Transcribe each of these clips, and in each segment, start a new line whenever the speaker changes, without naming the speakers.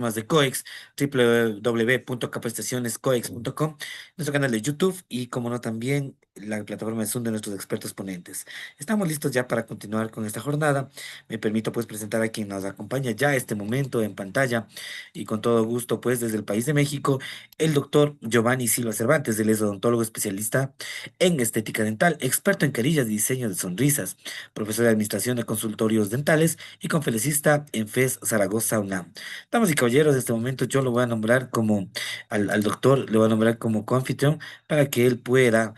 Más de COEX, www.capacitacionescoex.com, nuestro canal de YouTube y, como no, también la plataforma de Zoom de nuestros expertos ponentes. Estamos listos ya para continuar con esta jornada. Me permito pues presentar a quien nos acompaña ya este momento en pantalla y con todo gusto pues desde el país de México, el doctor Giovanni Silva Cervantes. Él es odontólogo especialista en estética dental, experto en carillas y diseño de sonrisas, profesor de administración de consultorios dentales y conferencista en FES Zaragoza UNAM. Damas y caballeros, en este momento yo lo voy a nombrar como, al doctor, le voy a nombrar como coanfitrión para que él pueda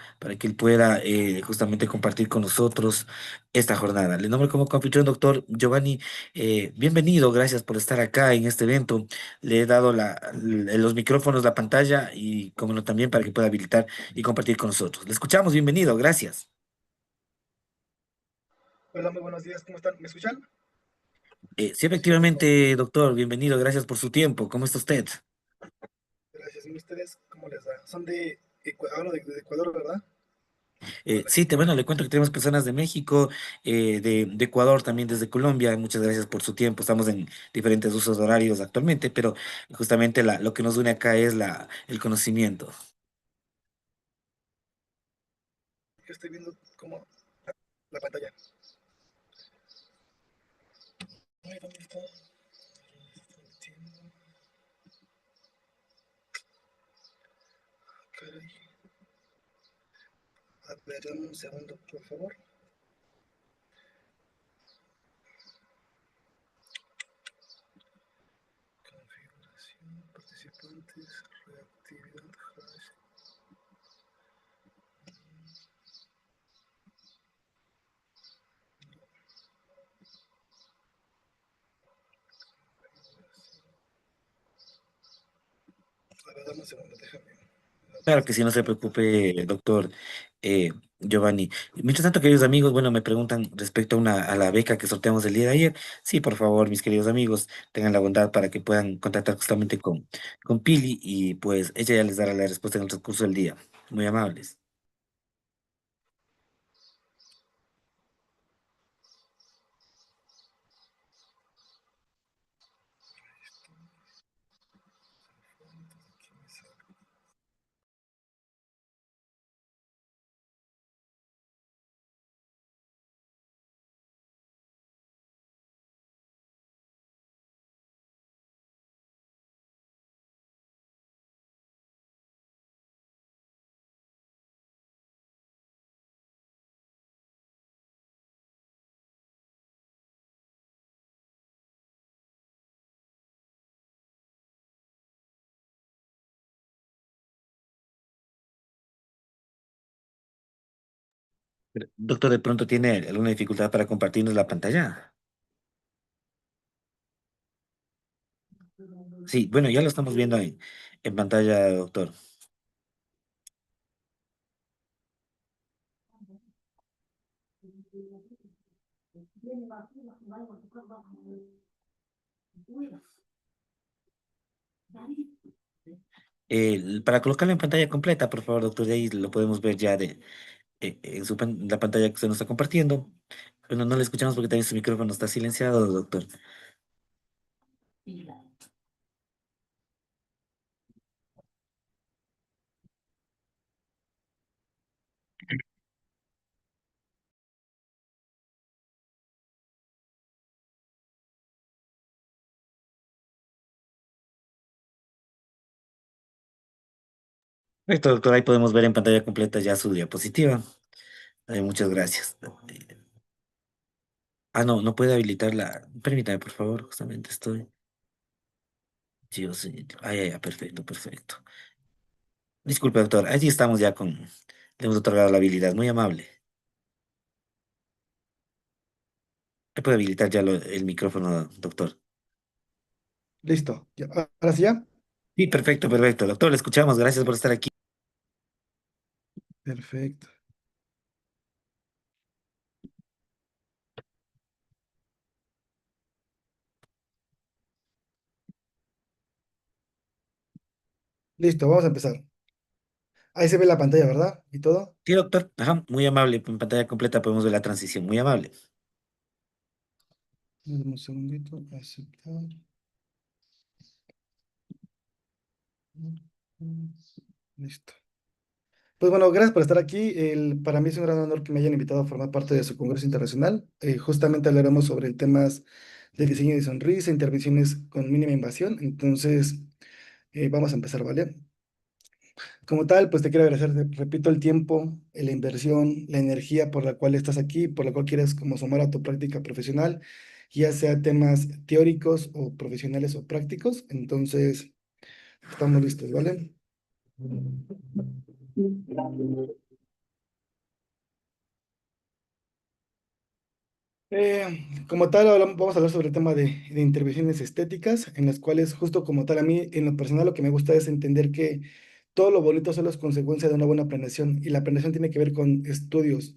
justamente compartir con nosotros esta jornada. Le nombro como coanfitrión, doctor Giovanni. Bienvenido, gracias por estar acá en este evento. Le he dado los micrófonos, la pantalla y como no también para que pueda habilitar y compartir con nosotros. Le escuchamos, bienvenido, gracias.
Hola, muy buenos días, ¿cómo están? ¿Me escuchan?
Sí,
Perfecto,
efectivamente, doctor, bienvenido, gracias por su tiempo. ¿Cómo está usted?
gracias. ¿Y ustedes cómo les va? Son de, de Ecuador, ¿verdad? O de
Sí,
México.
bueno, le cuento que tenemos personas de México, de Ecuador, también desde Colombia. Muchas gracias por su tiempo. Estamos en diferentes usos horarios actualmente, pero justamente lo que nos une acá es el conocimiento.
Yo estoy viendo como la pantalla. Ay, ¿dónde está? Caray. A ver, dame un segundo, por favor. Configuración, participantes, reactividad, hash. A ver, dame un segundo, déjame.
Claro que sí, no se preocupe, doctor Giovanni. Mientras tanto, queridos amigos, bueno, me preguntan respecto a, a la beca que sorteamos el día de ayer. Sí, por favor, mis queridos amigos, tengan la bondad para que puedan contactar justamente con Pili y pues ella ya les dará la respuesta en el transcurso del día. Muy amables. Doctor, ¿de pronto tiene alguna dificultad para compartirnos la pantalla? Sí, bueno, ya lo estamos viendo en pantalla, doctor. Para colocarlo en pantalla completa, por favor, doctor, de ahí lo podemos ver ya en la pantalla que usted nos está compartiendo. Bueno, no le escuchamos porque también su micrófono está silenciado, doctor. Perfecto, doctor, ahí podemos ver en pantalla completa ya su diapositiva. Muchas gracias. No, no puede habilitarla. Permítame, por favor, justamente estoy. Dios, perfecto, perfecto. Disculpe, doctor, allí estamos ya le hemos otorgado la habilidad, muy amable. ¿Me puede habilitar ya el micrófono, doctor?
Listo. Ya, ahora sí ya.
Sí, perfecto, perfecto. Doctor, le escuchamos, gracias por estar aquí.
Perfecto. Listo, vamos a empezar. Ahí se ve la pantalla, ¿verdad? ¿Y todo?
Sí, doctor, ajá, muy amable. En pantalla completa podemos ver la transición, muy amable.
Dame un segundito. Aceptar. Listo. Pues bueno, gracias por estar aquí. Para mí es un gran honor que me hayan invitado a formar parte de su Congreso Internacional. Justamente hablaremos sobre el temas de diseño de sonrisa, intervenciones con mínima invasión. Entonces, vamos a empezar, ¿vale? Como tal, pues te quiero agradecer, repito, el tiempo, la inversión, la energía por la cual estás aquí, por la cual quieres como sumar a tu práctica profesional, ya sea temas teóricos o profesionales o prácticos. Entonces, estamos listos, ¿vale? Como tal, vamos a hablar sobre el tema de intervenciones estéticas, en las cuales justo como tal a mí, en lo personal, lo que me gusta es entender que todo lo bonito solo es consecuencia de una buena planeación, y la planeación tiene que ver con estudios,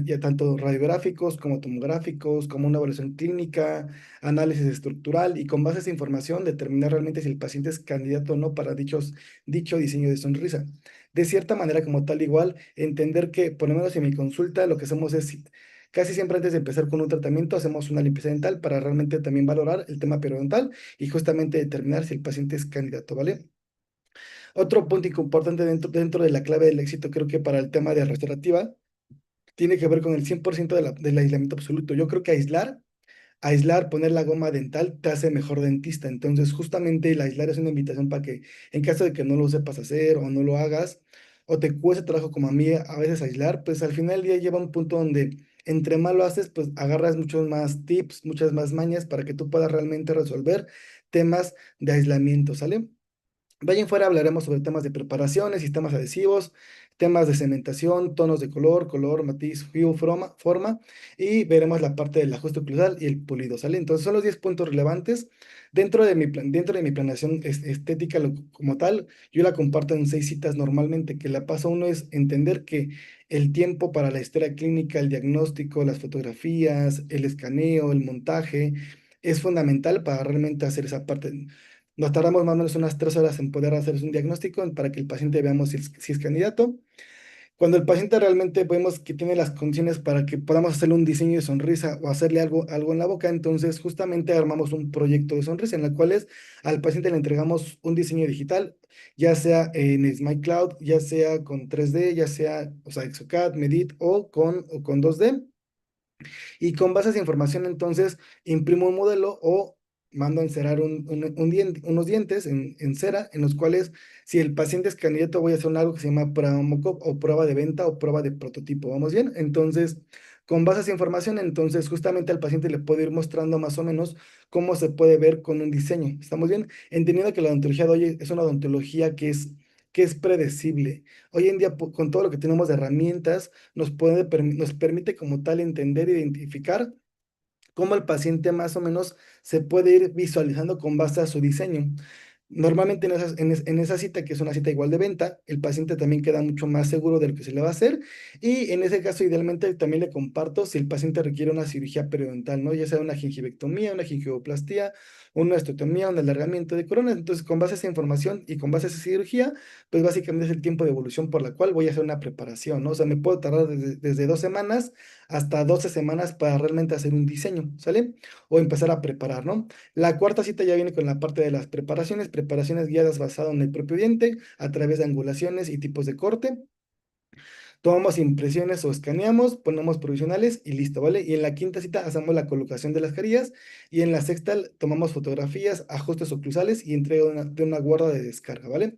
ya tanto radiográficos como tomográficos, como una evaluación clínica, análisis estructural, y con base a esa información determinar realmente si el paciente es candidato o no para dicho diseño de sonrisa. De cierta manera, como tal, igual, entender que, por lo menos en mi consulta, lo que hacemos es casi siempre antes de empezar con un tratamiento, hacemos una limpieza dental para realmente también valorar el tema periodontal y justamente determinar si el paciente es candidato, ¿vale? Otro punto importante dentro de la clave del éxito, creo que para el tema de restaurativa, tiene que ver con el 100% del aislamiento absoluto. Yo creo que aislar, poner la goma dental te hace mejor dentista. Entonces, justamente el aislar es una invitación para que, en caso de que no lo sepas hacer o no lo hagas, o te cueste trabajo como a mí a veces aislar, pues al final del día lleva un punto donde entre más lo haces, pues agarras muchos más tips, muchas más mañas para que tú puedas realmente resolver temas de aislamiento, ¿sale? De ahí en fuera hablaremos sobre temas de preparaciones, sistemas adhesivos, temas de cementación, tonos de color, matiz, hue, forma, y veremos la parte del ajuste oclusal y el pulido, ¿sale? Entonces son los 10 puntos relevantes. Dentro de mi planeación estética como tal, yo la comparto en 6 citas normalmente, que la paso uno es entender que el tiempo para la historia clínica, el diagnóstico, las fotografías, el escaneo, el montaje, es fundamental para realmente hacer esa parte. Nos tardamos más o menos unas 3 horas en poder hacer un diagnóstico para que el paciente veamos si es candidato. Cuando el paciente realmente vemos que tiene las condiciones para que podamos hacerle un diseño de sonrisa o hacerle algo en la boca, entonces justamente armamos un proyecto de sonrisa en el cual al paciente le entregamos un diseño digital, ya sea en SmileCloud, ya sea con 3D, ya sea, o sea, Exocad, Medit o con 2D. Y con base a esa información, entonces, imprimo un modelo o mando a encerar unos dientes en cera, en los cuales, si el paciente es candidato, voy a hacer algo que se llama prueba mock-up o prueba de venta o prueba de prototipo. ¿Vamos bien? Entonces, con base a esa información, entonces, justamente al paciente le puedo ir mostrando más o menos cómo se puede ver con un diseño. ¿Estamos bien? Entendiendo que la odontología de hoy es una odontología que es predecible. Hoy en día, con todo lo que tenemos de herramientas, nos permite como tal entender e identificar cómo el paciente más o menos se puede ir visualizando con base a su diseño. Normalmente en esa cita, que es una cita igual de venta, el paciente también queda mucho más seguro de lo que se le va a hacer, y en ese caso idealmente también le comparto si el paciente requiere una cirugía periodontal, ¿no? Ya sea una gingivectomía, una gingivoplastía, una osteotomía, un alargamiento de corona. Entonces, con base a esa información y con base a esa cirugía, pues básicamente es el tiempo de evolución por la cual voy a hacer una preparación, ¿no? O sea, me puedo tardar desde 2 semanas hasta 12 semanas para realmente hacer un diseño, ¿sale? O empezar a preparar, ¿no? La cuarta cita ya viene con la parte de las preparaciones guiadas basado en el propio diente, a través de angulaciones y tipos de corte. Tomamos impresiones o escaneamos, ponemos provisionales y listo, ¿vale? Y en la quinta cita hacemos la colocación de las carillas, y en la sexta tomamos fotografías, ajustes oclusales y entrega de una guarda de descarga, ¿vale?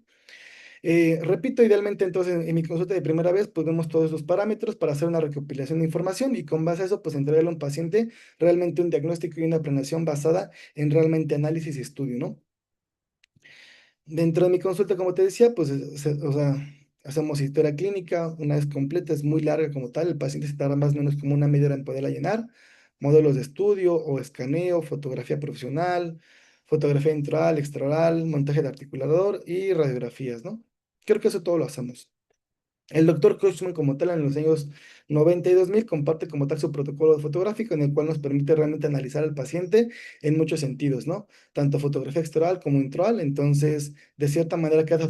Repito, idealmente entonces en mi consulta de primera vez, pues vemos todos esos parámetros para hacer una recopilación de información, y con base a eso, pues entregarle a un paciente realmente un diagnóstico y una planeación basada en realmente análisis y estudio, ¿no? Dentro de mi consulta, como te decía, pues, o sea, hacemos historia clínica, una vez completa, es muy larga como tal, el paciente se tarda más o menos como una media hora en poderla llenar, módulos de estudio o escaneo, fotografía profesional, fotografía intraoral, extraoral, montaje de articulador y radiografías, ¿no? Creo que eso todo lo hacemos. El doctor Kochman como tal en los años 90 y 2000 comparte como tal su protocolo fotográfico, en el cual nos permite realmente analizar al paciente en muchos sentidos, ¿no? Tanto fotografía extraoral como intraoral. Entonces, de cierta manera, cada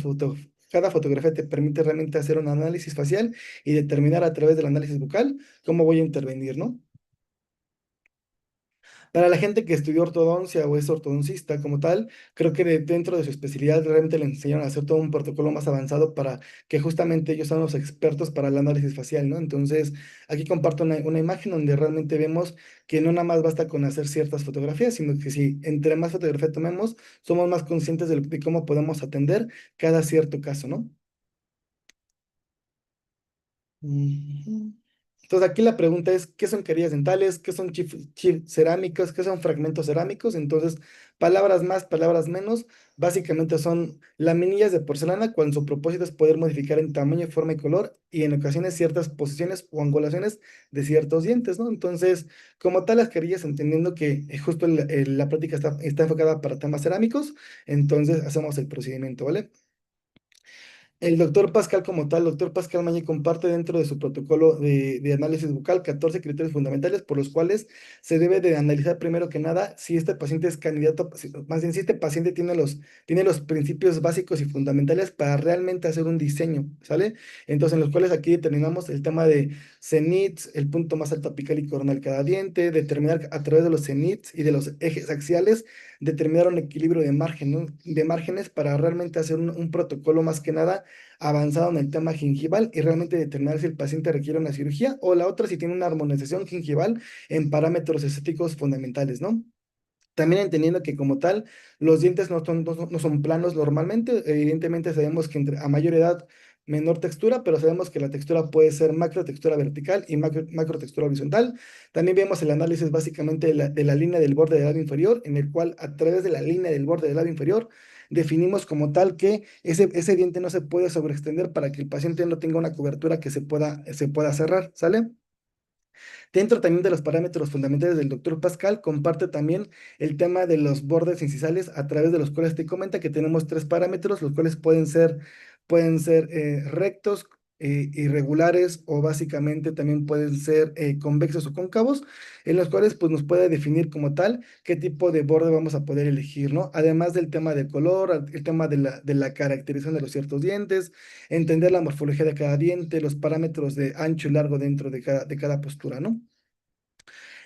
fotografía te permite realmente hacer un análisis facial y determinar a través del análisis bucal cómo voy a intervenir, ¿no? Para la gente que estudió ortodoncia o es ortodoncista como tal, creo que dentro de su especialidad realmente le enseñaron a hacer todo un protocolo más avanzado para que justamente ellos sean los expertos para el análisis facial, ¿no? Entonces, aquí comparto una imagen donde realmente vemos que no nada más basta con hacer ciertas fotografías, sino que si entre más fotografía tomemos, somos más conscientes de cómo podemos atender cada cierto caso, ¿no? Ujú. Entonces aquí la pregunta es, ¿qué son carillas dentales? ¿Qué son cerámicos? ¿Qué son fragmentos cerámicos? Entonces, palabras más, palabras menos, básicamente son laminillas de porcelana cuando su propósito es poder modificar en tamaño, forma y color y en ocasiones ciertas posiciones o angulaciones de ciertos dientes, ¿no? Entonces, como tal, las carillas, entendiendo que justo la práctica está enfocada para temas cerámicos, entonces hacemos el procedimiento, ¿vale? El doctor Pascal como tal, doctor Pascal Mañé comparte dentro de su protocolo de análisis bucal 14 criterios fundamentales por los cuales se debe de analizar primero que nada si este paciente es candidato, más bien si este paciente tiene los principios básicos y fundamentales para realmente hacer un diseño, ¿sale? Entonces, en los cuales aquí determinamos el tema de cenits, el punto más alto apical y coronal cada diente, determinar a través de los cenits y de los ejes axiales, determinar un equilibrio de margen, ¿no? De márgenes para realmente hacer un protocolo más que nada avanzado en el tema gingival y realmente determinar si el paciente requiere una cirugía o la otra si tiene una armonización gingival en parámetros estéticos fundamentales, ¿no? También entendiendo que como tal, los dientes no son planos normalmente, evidentemente sabemos que a mayor edad, menor textura, pero sabemos que la textura puede ser macro textura vertical y macro textura horizontal. También vemos el análisis básicamente de la línea del borde del lado inferior, en el cual a través de la línea del borde del lado inferior definimos como tal que ese diente no se puede sobreextender para que el paciente no tenga una cobertura que se pueda cerrar, ¿sale? Dentro también de los parámetros fundamentales del doctor Pascal, comparte también el tema de los bordes incisales a través de los cuales te comenta que tenemos tres parámetros, los cuales pueden ser rectos, irregulares o básicamente también pueden ser convexos o cóncavos, en los cuales pues nos puede definir como tal qué tipo de borde vamos a poder elegir, ¿no? Además del tema del color, el tema de la caracterización de los ciertos dientes, entender la morfología de cada diente, los parámetros de ancho y largo dentro de cada postura, ¿no?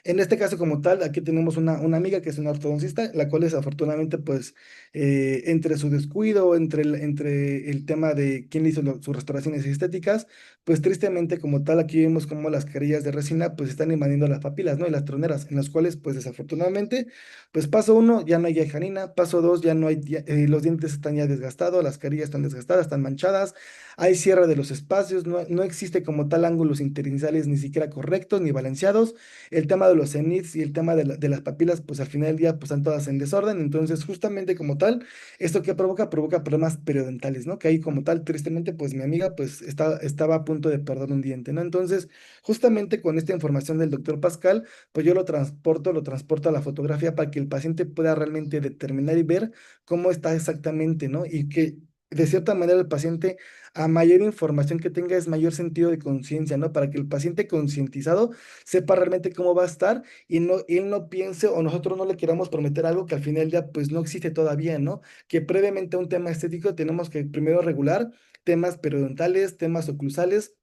En este caso como tal, aquí tenemos una amiga que es una ortodoncista, la cual desafortunadamente, pues, entre su descuido, entre el tema de quién le hizo sus restauraciones estéticas, pues tristemente como tal, aquí vemos como las carillas de resina, pues, están invadiendo las papilas, ¿no? Y las troneras, en las cuales, pues, desafortunadamente, pues, paso uno, ya no hay hiajarina, paso dos, ya no hay, los dientes están ya desgastados, las carillas están desgastadas, están manchadas, hay cierre de los espacios, no existe como tal ángulos interinizales ni siquiera correctos ni balanceados, el tema de los cenits y el tema de las papilas, pues al final del día, pues están todas en desorden. Entonces, justamente como tal, ¿esto que provoca? Provoca problemas periodontales, ¿no? Que ahí como tal, tristemente, pues mi amiga, pues estaba a punto de perder un diente, ¿no? Entonces, justamente con esta información del doctor Pascal, pues yo lo transporto a la fotografía para que el paciente pueda realmente determinar y ver cómo está exactamente, ¿no? Y que de cierta manera el paciente, a mayor información que tenga, es mayor sentido de conciencia, ¿no? Para que el paciente concientizado sepa realmente cómo va a estar y él no piense o nosotros no le queramos prometer algo que al final del día pues no existe todavía, ¿no? Que previamente a un tema estético tenemos que primero regular temas periodontales, temas oclusales,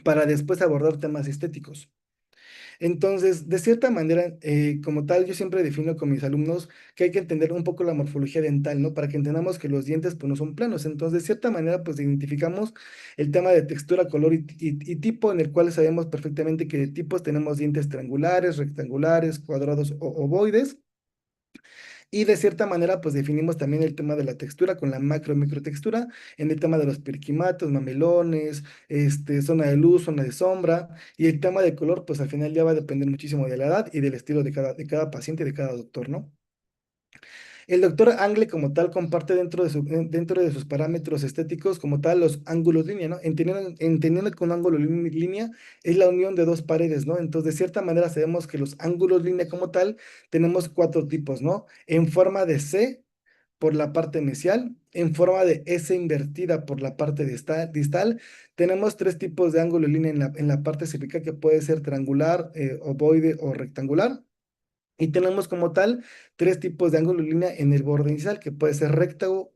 para después abordar temas estéticos. Entonces, de cierta manera, como tal, yo siempre defino con mis alumnos que hay que entender un poco la morfología dental, ¿no? Para que entendamos que los dientes, pues, no son planos. Entonces, de cierta manera, pues, identificamos el tema de textura, color y tipo, en el cual sabemos perfectamente que de tipos tenemos dientes triangulares, rectangulares, cuadrados o ovoides. Y de cierta manera, pues definimos también el tema de la textura con la macro y microtextura, en el tema de los periquimatos, mamelones, zona de luz, zona de sombra, y el tema de color, pues al final ya va a depender muchísimo de la edad y del estilo de cada paciente y de cada doctor, ¿no? El doctor Angle como tal comparte dentro de sus parámetros estéticos como tal los ángulos línea, ¿no? Entendiendo que un ángulo línea es la unión de dos paredes, ¿no? Entonces, de cierta manera sabemos que los ángulos línea como tal tenemos cuatro tipos, ¿no? En forma de C por la parte mesial, en forma de S invertida por la parte distal. Tenemos tres tipos de ángulo línea en la parte cervical que puede ser triangular, ovoide o rectangular. Y tenemos como tal tres tipos de ángulo de línea en el borde inicial, que puede ser recto,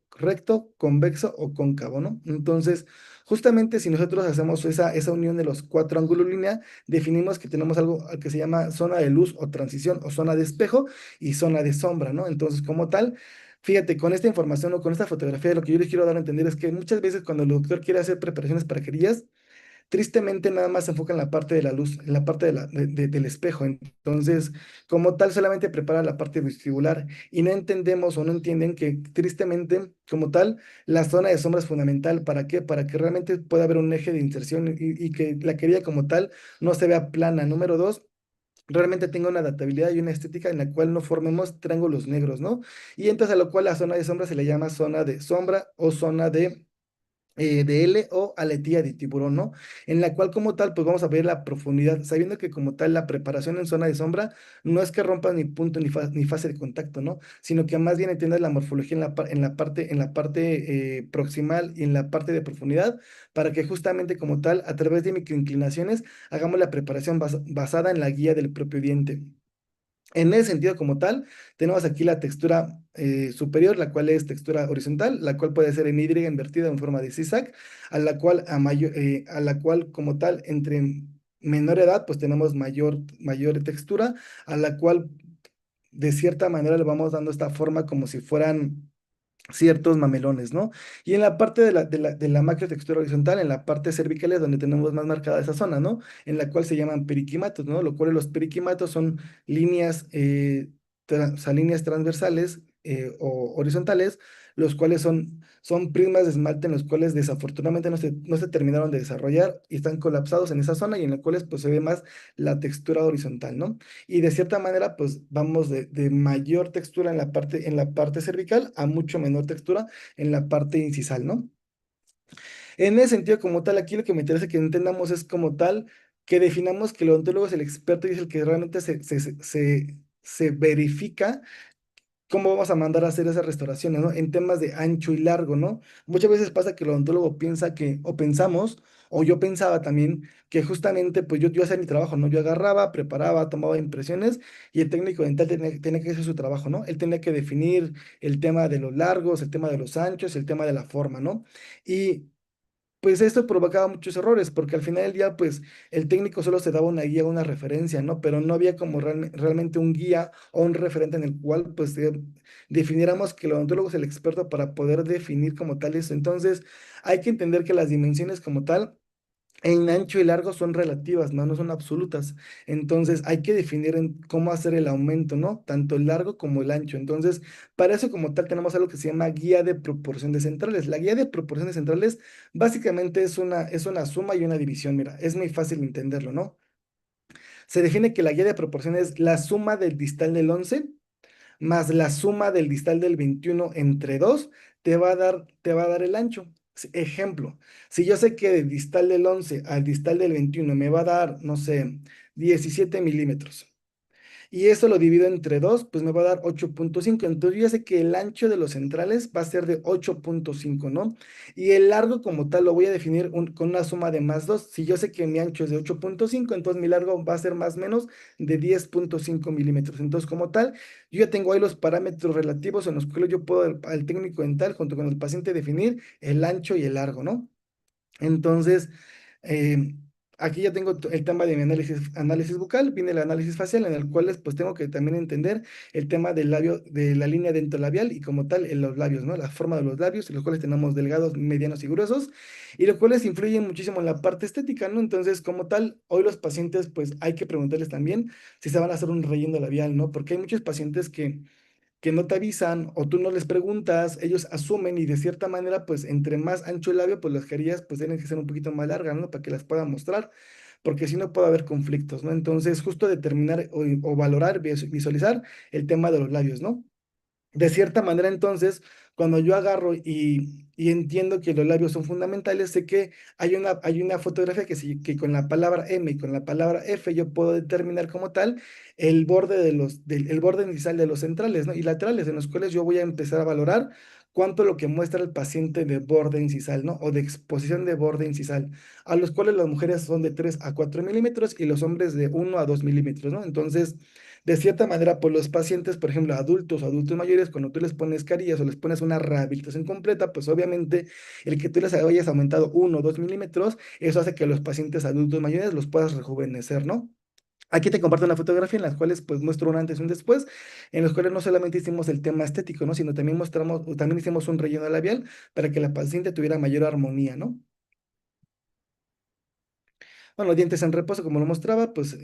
convexo o cóncavo, ¿no? Entonces, justamente si nosotros hacemos esa unión de los cuatro ángulos de línea, definimos que tenemos algo que se llama zona de luz o transición o zona de espejo y zona de sombra, ¿no? Entonces, como tal, fíjate, con esta información o con esta fotografía, lo que yo les quiero dar a entender es que muchas veces cuando el doctor quiere hacer preparaciones para querillas, tristemente nada más se enfoca en la parte de la luz, en la parte del espejo. Entonces, como tal, solamente prepara la parte vestibular y no entendemos o no entienden que tristemente, como tal, la zona de sombra es fundamental. ¿Para qué? Para que realmente pueda haber un eje de inserción y que la querida como tal no se vea plana. Número dos, realmente tenga una adaptabilidad y una estética en la cual no formemos triángulos negros, ¿no? Y entonces a lo cual la zona de sombra se le llama zona de sombra o zona de L o aletía de tiburón, ¿no? En la cual como tal, pues vamos a ver la profundidad, sabiendo que como tal la preparación en zona de sombra no es que rompa ni punto ni fase de contacto, ¿no? Sino que más bien entiendas la morfología en la parte proximal y en la parte de profundidad, para que justamente como tal, a través de microinclinaciones, hagamos la preparación basada en la guía del propio diente. En ese sentido, como tal, tenemos aquí la textura superior, la cual es textura horizontal, la cual puede ser en Y invertida en forma de zigzag, a la cual, como tal, entre menor edad, pues tenemos mayor textura, a la cual, de cierta manera, le vamos dando esta forma como si fueran ciertos mamelones, ¿no? Y en la parte de la macrotextura horizontal, en la parte cervical es donde tenemos más marcada esa zona, ¿no? En la cual se llaman periquimatos, ¿no? Lo cual los periquimatos son líneas, o sea, líneas transversales o horizontales, los cuales son prismas de esmalte en los cuales desafortunadamente no se terminaron de desarrollar y están colapsados en esa zona y en los cuales pues se ve más la textura horizontal, ¿no? Y de cierta manera, pues vamos de mayor textura en la parte cervical a mucho menor textura en la parte incisal, ¿no? En ese sentido, como tal, aquí lo que me interesa que entendamos es como tal, que definamos que el odontólogo es el experto y es el que realmente se verifica cómo vamos a mandar a hacer esas restauraciones, ¿no? En temas de ancho y largo, ¿no? Muchas veces pasa que el odontólogo piensa que, o pensamos, o yo pensaba también, que justamente, pues yo hacía mi trabajo, ¿no? Yo agarraba, preparaba, tomaba impresiones y el técnico dental tenía que hacer su trabajo, ¿no? Él tenía que definir el tema de los largos, el tema de los anchos, el tema de la forma, ¿no? Y pues esto provocaba muchos errores, porque al final del día, pues el técnico solo se daba una guía, una referencia, ¿no? Pero no había como realmente un guía o un referente en el cual, pues, definiéramos que el odontólogo es el experto para poder definir como tal eso. Entonces, hay que entender que las dimensiones como tal en ancho y largo son relativas, ¿no? No son absolutas. Entonces hay que definir cómo hacer el aumento, ¿no? Tanto el largo como el ancho. Entonces, para eso como tal tenemos algo que se llama guía de proporción de centrales. La guía de proporción de centrales básicamente es una suma y una división. Mira, es muy fácil entenderlo, ¿no? Se define que la guía de proporción es la suma del distal del 11 más la suma del distal del 21 entre 2 te va a dar el ancho. Ejemplo, si yo sé que del distal del 11 al distal del 21 me va a dar, no sé, 17 milímetros y eso lo divido entre 2 pues me va a dar 8,5. Entonces yo ya sé que el ancho de los centrales va a ser de 8,5, ¿no? Y el largo como tal lo voy a definir con una suma de más 2. Si yo sé que mi ancho es de 8,5 entonces mi largo va a ser más o menos de 10,5 milímetros. Entonces como tal, yo ya tengo ahí los parámetros relativos en los cuales yo puedo al técnico dental junto con el paciente definir el ancho y el largo, ¿no? Entonces, eh, aquí ya tengo el tema de mi análisis bucal, viene el análisis facial, en el cual pues tengo que también entender el tema del labio, de la línea dentolabial y como tal en los labios, ¿no? La forma de los labios, los cuales tenemos delgados, medianos y gruesos, y los cuales influyen muchísimo en la parte estética, ¿no? Entonces, como tal, hoy los pacientes, pues hay que preguntarles también si se van a hacer un relleno labial, ¿no? Porque hay muchos pacientes que no te avisan o tú no les preguntas, ellos asumen y de cierta manera, pues entre más ancho el labio, pues las carillas pues tienen que ser un poquito más largas, ¿no? Para que las puedan mostrar, porque si no puede haber conflictos, ¿no? Entonces, justo determinar o valorar, visualizar el tema de los labios, ¿no? De cierta manera, entonces, cuando yo agarro y entiendo que los labios son fundamentales, sé que hay una fotografía que con la palabra M y con la palabra F yo puedo determinar como tal el borde inicial de los centrales, ¿no? Y laterales, en los cuales yo voy a empezar a valorar cuánto lo que muestra el paciente de borde incisal, ¿no? O de exposición de borde incisal, a los cuales las mujeres son de 3 a 4 milímetros y los hombres de 1 a 2 milímetros, ¿no? Entonces, De cierta manera, pues los pacientes, por ejemplo, adultos o adultos mayores, cuando tú les pones carillas o les pones una rehabilitación completa, pues obviamente el que tú les hayas aumentado 1 o 2 milímetros, eso hace que los pacientes adultos mayores los puedas rejuvenecer, ¿no? Aquí te comparto una fotografía en las cuales pues muestro un antes y un después, en los cuales no solamente hicimos el tema estético, ¿no? Sino también mostramos, también hicimos un relleno labial para que la paciente tuviera mayor armonía, ¿no? Bueno, dientes en reposo, como lo mostraba, pues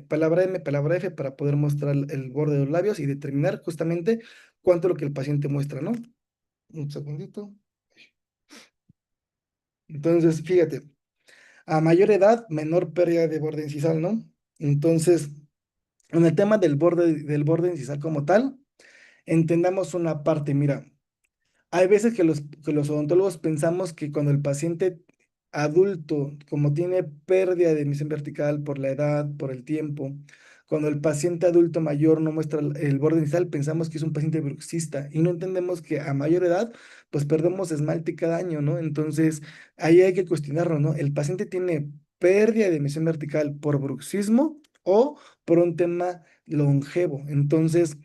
palabra M, palabra F para poder mostrar el borde de los labios y determinar justamente cuánto es lo que el paciente muestra, ¿no? Un segundito. Entonces, fíjate, a mayor edad, menor pérdida de borde incisal, ¿no? Entonces, en el tema del borde incisal como tal, entendamos una parte, mira. Hay veces que los odontólogos pensamos que cuando el paciente adulto, como tiene pérdida de emisión vertical por la edad, por el tiempo, cuando el paciente adulto mayor no muestra el borde distal, pensamos que es un paciente bruxista y no entendemos que a mayor edad, pues perdemos esmalte cada año, ¿no? Entonces, ahí hay que cuestionarlo, ¿no? ¿El paciente tiene pérdida de emisión vertical por bruxismo o por un tema longevo? Entonces,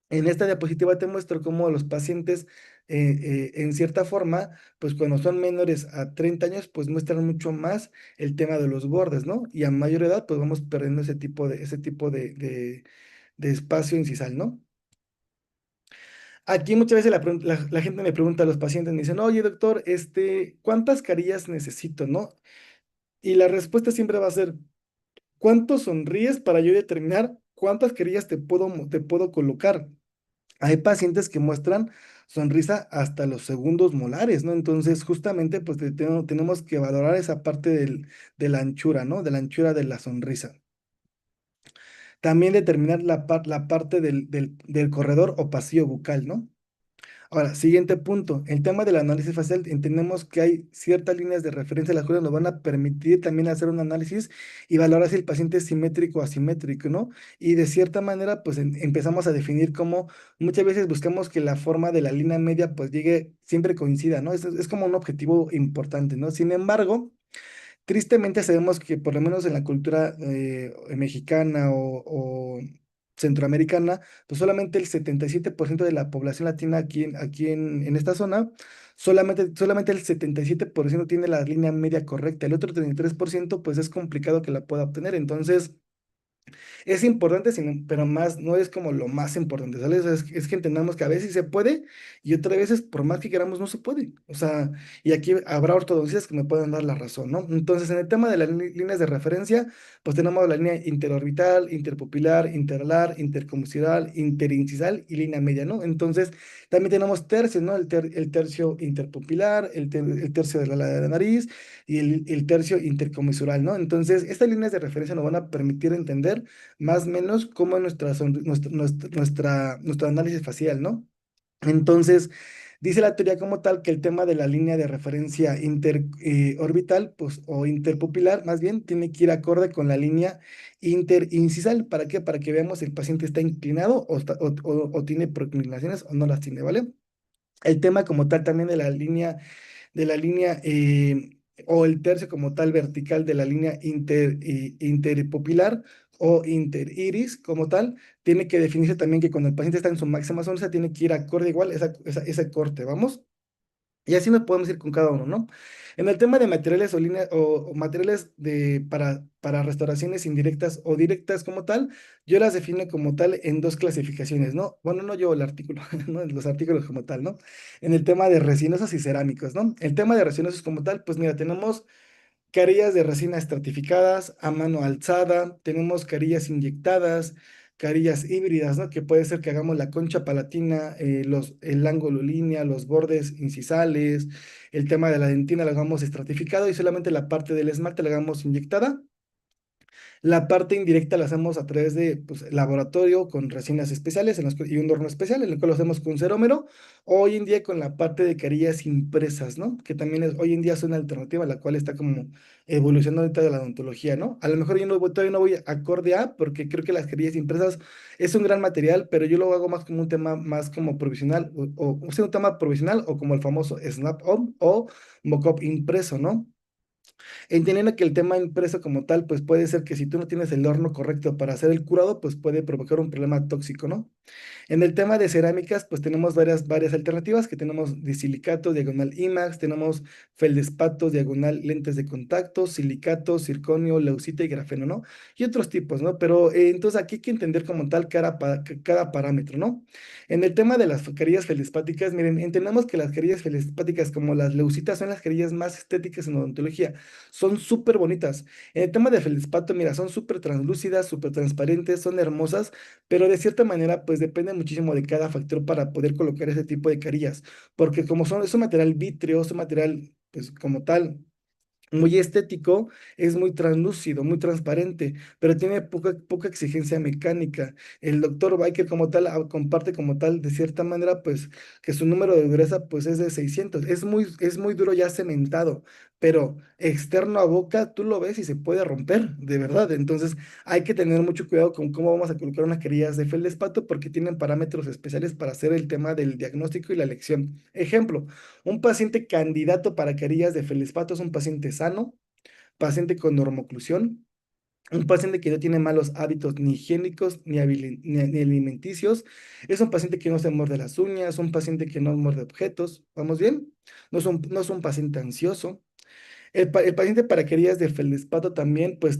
en esta diapositiva te muestro cómo los pacientes, en cierta forma, pues cuando son menores a 30 años, pues muestran mucho más el tema de los bordes, ¿no? Y a mayor edad, pues vamos perdiendo ese tipo de espacio incisal, ¿no? Aquí muchas veces la gente me pregunta a los pacientes, me dicen, oye, doctor, ¿cuántas carillas necesito, no? Y la respuesta siempre va a ser, ¿cuánto sonríes para yo determinar cuántas carillas te puedo colocar? Hay pacientes que muestran sonrisa hasta los segundos molares, ¿no? Entonces, justamente, pues tenemos que valorar esa parte de la anchura, ¿no? De la anchura de la sonrisa. También determinar la parte del corredor o pasillo bucal, ¿no? Ahora, siguiente punto, el tema del análisis facial, entendemos que hay ciertas líneas de referencia las cuales nos van a permitir también hacer un análisis y valorar si el paciente es simétrico o asimétrico, ¿no? Y de cierta manera, pues empezamos a definir cómo muchas veces buscamos que la forma de la línea media pues llegue, siempre coincida, ¿no? Es como un objetivo importante, ¿no? Sin embargo, tristemente sabemos que por lo menos en la cultura mexicana o centroamericana, pues solamente el 77% de la población latina aquí en esta zona, solamente el 77% tiene la línea media correcta, el otro 33% pues es complicado que la pueda obtener, entonces es importante, pero más, no es como lo más importante, ¿sabes? Es que entendamos que a veces se puede y otras veces, por más que queramos, no se puede. O sea, y aquí habrá ortodoncistas que me puedan dar la razón, ¿no? Entonces, en el tema de las líneas de referencia, pues tenemos la línea interorbital, interpupilar, interalar, intercomunicipal, interincisal y línea media, ¿no? Entonces, también tenemos tercios, ¿no? El tercio interpupilar, el tercio de de la nariz y el tercio intercomisural, ¿no? Entonces, estas líneas de referencia nos van a permitir entender más o menos cómo es nuestro análisis facial, ¿no? Entonces, dice la teoría como tal que el tema de la línea de referencia interorbital, pues, o interpupilar, más bien, tiene que ir acorde con la línea interincisal. ¿Para qué? Para que veamos si el paciente está inclinado o tiene proclinaciones o no las tiene, ¿vale? El tema como tal también de la línea o el tercio como tal vertical de la línea interpupilar o interiris como tal, tiene que definirse también que cuando el paciente está en su máxima sonrisa, tiene que ir acorde igual ese corte, ¿vamos? Y así nos podemos ir con cada uno, ¿no? En el tema de materiales o materiales para restauraciones indirectas o directas como tal, yo las defino como tal en dos clasificaciones, ¿no? Bueno, no yo el artículo, ¿no? Los artículos como tal, ¿no? En el tema de resinosos y cerámicos, ¿no? El tema de resinosos como tal, pues mira, tenemos carillas de resina estratificadas a mano alzada, tenemos carillas inyectadas, carillas híbridas, ¿no? Que puede ser que hagamos la concha palatina, el ángulo línea, los bordes incisales, el tema de la dentina la hagamos estratificado y solamente la parte del esmalte la hagamos inyectada. La parte indirecta la hacemos a través de pues, laboratorio con resinas especiales y un horno especial, en el cual lo hacemos con cerómero, o hoy en día con la parte de carillas impresas, ¿no? Que también hoy en día es una alternativa, la cual está como evolucionando ahorita de la odontología, ¿no? A lo mejor yo todavía no voy acorde a, porque creo que las carillas impresas es un gran material, pero yo lo hago más como un tema más como provisional, o sea, un tema provisional, o como el famoso Snap-on o Mockup impreso, ¿no? Entendiendo que el tema impreso como tal, pues puede ser que si tú no tienes el horno correcto para hacer el curado, pues puede provocar un problema tóxico, ¿no? En el tema de cerámicas, pues tenemos varias alternativas, que tenemos de silicato, diagonal IMAX, tenemos feldespato, diagonal lentes de contacto, silicato, circonio, leucita y grafeno, ¿no? Y otros tipos, ¿no? Pero entonces aquí hay que entender como tal cada parámetro, ¿no? En el tema de las carillas feldespáticas, miren, entendamos que las carillas feldespáticas como las leucitas son las carillas más estéticas en odontología, son súper bonitas. En el tema de feldespato, mira, son súper translúcidas, súper transparentes, son hermosas, pero de cierta manera, pues depende muchísimo de cada factor para poder colocar ese tipo de carillas, porque como es un material vítreo, es un material, pues como tal, muy estético, es muy translúcido, muy transparente, pero tiene poca exigencia mecánica. El doctor Biker como tal comparte como tal, de cierta manera, pues que su número de dureza pues es de 600. Es muy duro ya cementado, pero externo a boca tú lo ves y se puede romper, de verdad. Entonces hay que tener mucho cuidado con cómo vamos a colocar unas carillas de feldespato porque tienen parámetros especiales para hacer el tema del diagnóstico y la elección. Ejemplo, un paciente candidato para carillas de feldespato es un paciente sano, paciente con normoclusión, un paciente que no tiene malos hábitos ni higiénicos ni alimenticios, es un paciente que no se muerde las uñas, un paciente que no muerde objetos, ¿vamos bien? No es un paciente ansioso. El paciente para carillas de feldespato también, pues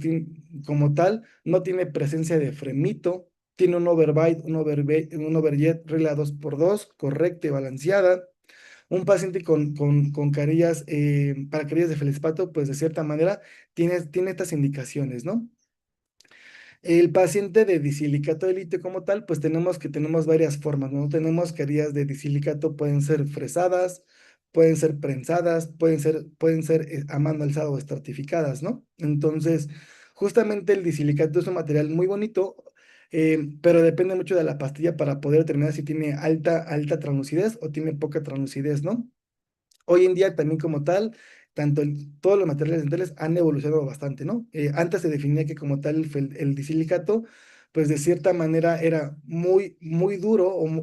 como tal, no tiene presencia de fremito, tiene un overbite, un overjet regla 2x2, correcta y balanceada. Un paciente con carillas, para carillas de feldespato, pues de cierta manera tiene estas indicaciones, ¿no? El paciente de disilicato de litio como tal, pues tenemos varias formas, ¿no? Tenemos carillas de disilicato, pueden ser fresadas, pueden ser prensadas, pueden ser a mano alzada o estratificadas, ¿no? Entonces, justamente el disilicato es un material muy bonito, pero depende mucho de la pastilla para poder determinar si tiene alta translucidez o tiene poca translucidez, ¿no? Hoy en día también como tal, todos los materiales dentales han evolucionado bastante, ¿no? Antes se definía que como tal el disilicato, pues de cierta manera era muy, muy duro o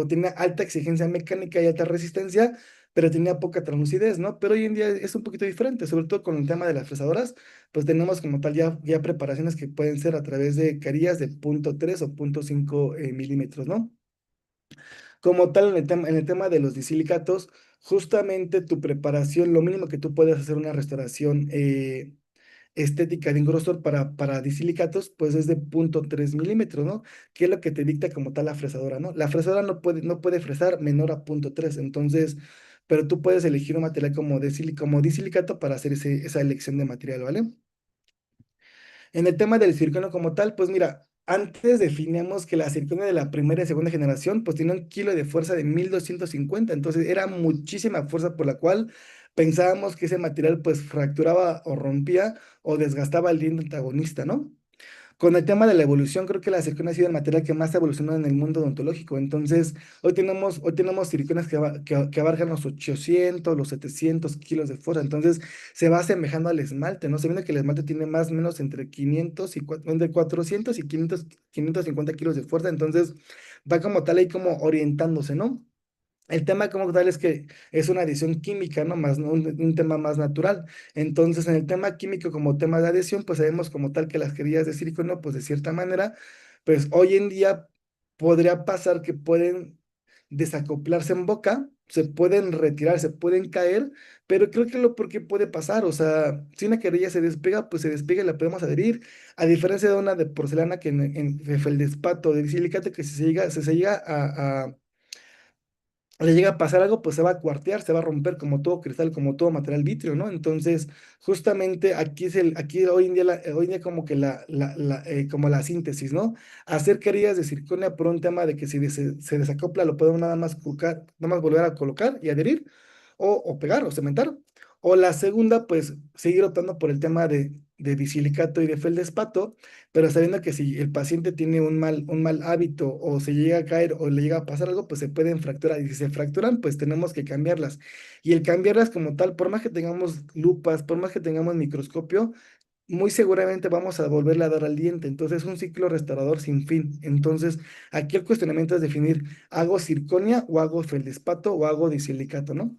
tenía alta exigencia mecánica y alta resistencia, pero tenía poca translucidez, ¿no? Pero hoy en día es un poquito diferente, sobre todo con el tema de las fresadoras, pues tenemos como tal ya preparaciones que pueden ser a través de carillas de 0,3 o 0,5 milímetros, ¿no? Como tal, en el tema de los disilicatos, justamente tu preparación, lo mínimo que tú puedes hacer una restauración estética de un grosor para disilicatos, pues es de 0,3 milímetros, ¿no? Que es lo que te dicta como tal la fresadora, ¿no? La fresadora no puede fresar menor a 0,3, entonces, pero tú puedes elegir un material como disilicato para hacer esa elección de material, ¿vale? En el tema del circonio como tal, pues mira, antes definíamos que la circonia de la primera y segunda generación, pues tiene un kilo de fuerza de 1250, entonces era muchísima fuerza por la cual pensábamos que ese material pues fracturaba o rompía o desgastaba el diente antagonista, ¿no? Con el tema de la evolución, creo que la circonia ha sido el material que más ha evolucionado en el mundo odontológico. Entonces, hoy tenemos circonias que abarcan los 800, los 700 kilos de fuerza. Entonces, se va asemejando al esmalte, ¿no? Se viendo que el esmalte tiene más o menos entre 500 y entre 400 y 550 kilos de fuerza. Entonces, va como tal ahí como orientándose, ¿no? El tema como tal es que es una adición química, ¿no? Más, ¿no? Un tema más natural. Entonces, en el tema químico como tema de adición, pues sabemos como tal que las carillas de silicona, pues de cierta manera, pues hoy en día podría pasar que pueden desacoplarse en boca, se pueden retirar, se pueden caer, pero creo que lo porque puede pasar, o sea, si una carilla se despega, pues se despega y la podemos adherir, a diferencia de una de porcelana que en feldespato de silicate que si se llega le llega a pasar algo, pues se va a cuartear, se va a romper como todo cristal, como todo material vitrio, ¿no? Entonces, justamente aquí hoy en día como que como la síntesis, ¿no? Hacer carillas de circonia por un tema de que si se desacopla, lo podemos nada más colocar, nada más volver a colocar y adherir, o pegar, o cementar. O la segunda, pues, seguir optando por el tema de disilicato y de feldespato, pero sabiendo que si el paciente tiene un mal hábito o se llega a caer o le llega a pasar algo, pues se pueden fracturar y si se fracturan, pues tenemos que cambiarlas. Y el cambiarlas como tal, por más que tengamos lupas, por más que tengamos microscopio, muy seguramente vamos a volverle a dar al diente. Entonces es un ciclo restaurador sin fin. Entonces aquí el cuestionamiento es definir, ¿hago circonia o hago feldespato o hago disilicato, ¿no?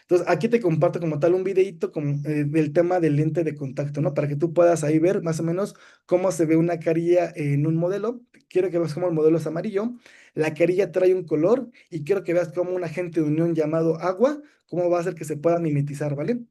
Entonces, aquí te comparto como tal un videíto del tema del lente de contacto, ¿no? Para que tú puedas ahí ver más o menos cómo se ve una carilla en un modelo. Quiero que veas cómo el modelo es amarillo, la carilla trae un color y quiero que veas cómo un agente de unión llamado agua, cómo va a hacer que se pueda mimetizar, ¿vale?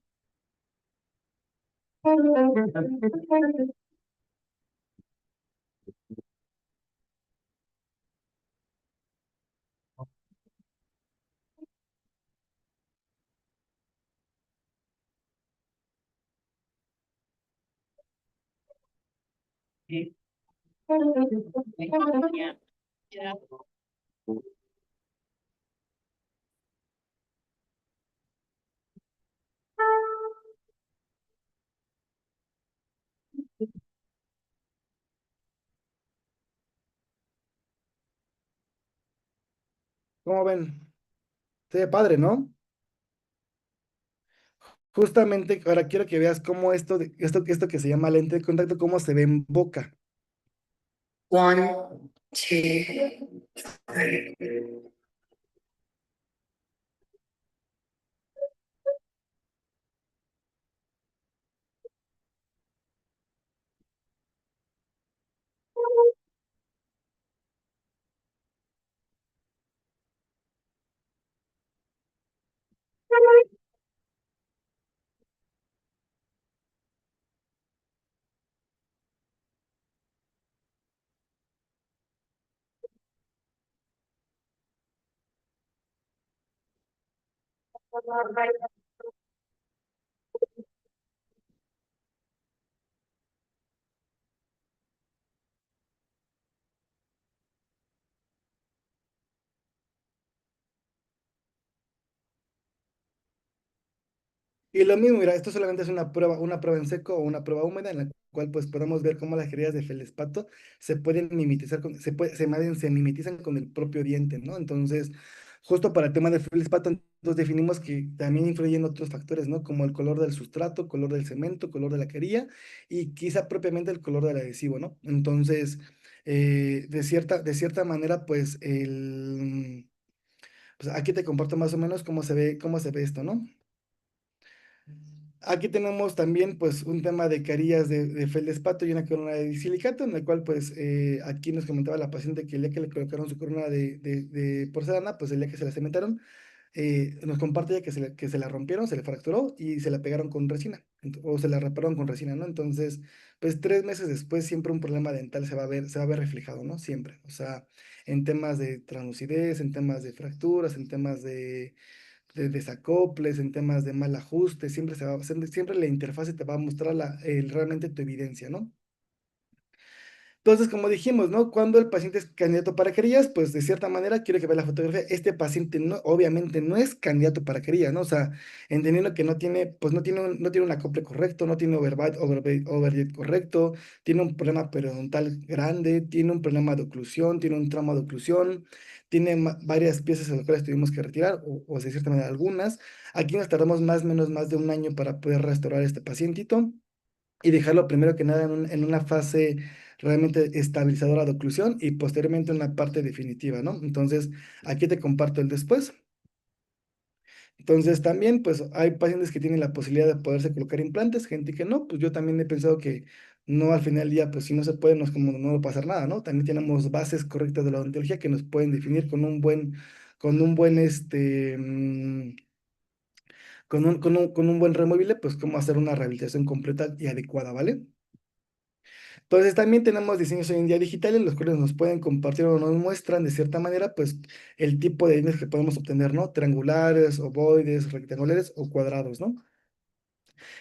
¿Cómo ven? Se ve padre, ¿no? Justamente ahora quiero que veas cómo esto que se llama lente de contacto, cómo se ve en boca. One, two, three. Y lo mismo, mira, esto solamente es una prueba en seco o una prueba húmeda en la cual pues podemos ver cómo las jeringas de feldespato se pueden mimetizar se mimetizan con el propio diente, ¿no? Entonces, justo para el tema del feldespato, entonces definimos que también influyen otros factores, ¿no? Como el color del sustrato, color del cemento, color de la querella y quizá propiamente el color del adhesivo, ¿no? Entonces, de cierta manera, pues aquí te comparto más o menos cómo se ve esto, ¿no? Aquí tenemos también pues un tema de carillas de feldespato y una corona de silicato, en el cual pues aquí nos comentaba la paciente que el día que le colocaron su corona de porcelana, pues el día que se la cementaron, nos comparte ya que se la rompieron, se le fracturó y se la pegaron con resina, o se la repararon con resina, ¿no? Entonces, pues 3 meses después siempre un problema dental se va a ver reflejado, ¿no? Siempre, o sea, en temas de translucidez, en temas de fracturas, en temas de desacoples, en temas de mal ajuste, siempre la interfase te va a mostrar realmente tu evidencia, ¿no? Entonces, como dijimos, ¿no? Cuando el paciente es candidato para querellas, pues de cierta manera, quiero que vea la fotografía, este paciente no, obviamente no es candidato para querella, ¿no? O sea, entendiendo que no tiene, pues no tiene un acople correcto, no tiene overbite correcto, tiene un problema periodontal grande, tiene un problema de oclusión, tiene un trauma de oclusión, tiene varias piezas en las cuales tuvimos que retirar, o de cierta manera algunas. Aquí nos tardamos más o menos más de un año para poder restaurar este pacientito y dejarlo primero que nada en una fase realmente estabilizadora de oclusión y posteriormente una parte definitiva, ¿no? Entonces, aquí te comparto el después. Entonces, también, pues, hay pacientes que tienen la posibilidad de poderse colocar implantes, gente que no, pues yo también he pensado que no al final del día, pues si no se puede, no es como no va a pasar nada, ¿no? También tenemos bases correctas de la odontología que nos pueden definir con un buen, con un buen removible, pues cómo hacer una rehabilitación completa y adecuada, ¿vale? Entonces también tenemos diseños hoy en día digitales, los cuales nos pueden compartir o nos muestran de cierta manera, pues, el tipo de diseños que podemos obtener, ¿no? Triangulares, ovoides, rectangulares o cuadrados, ¿no?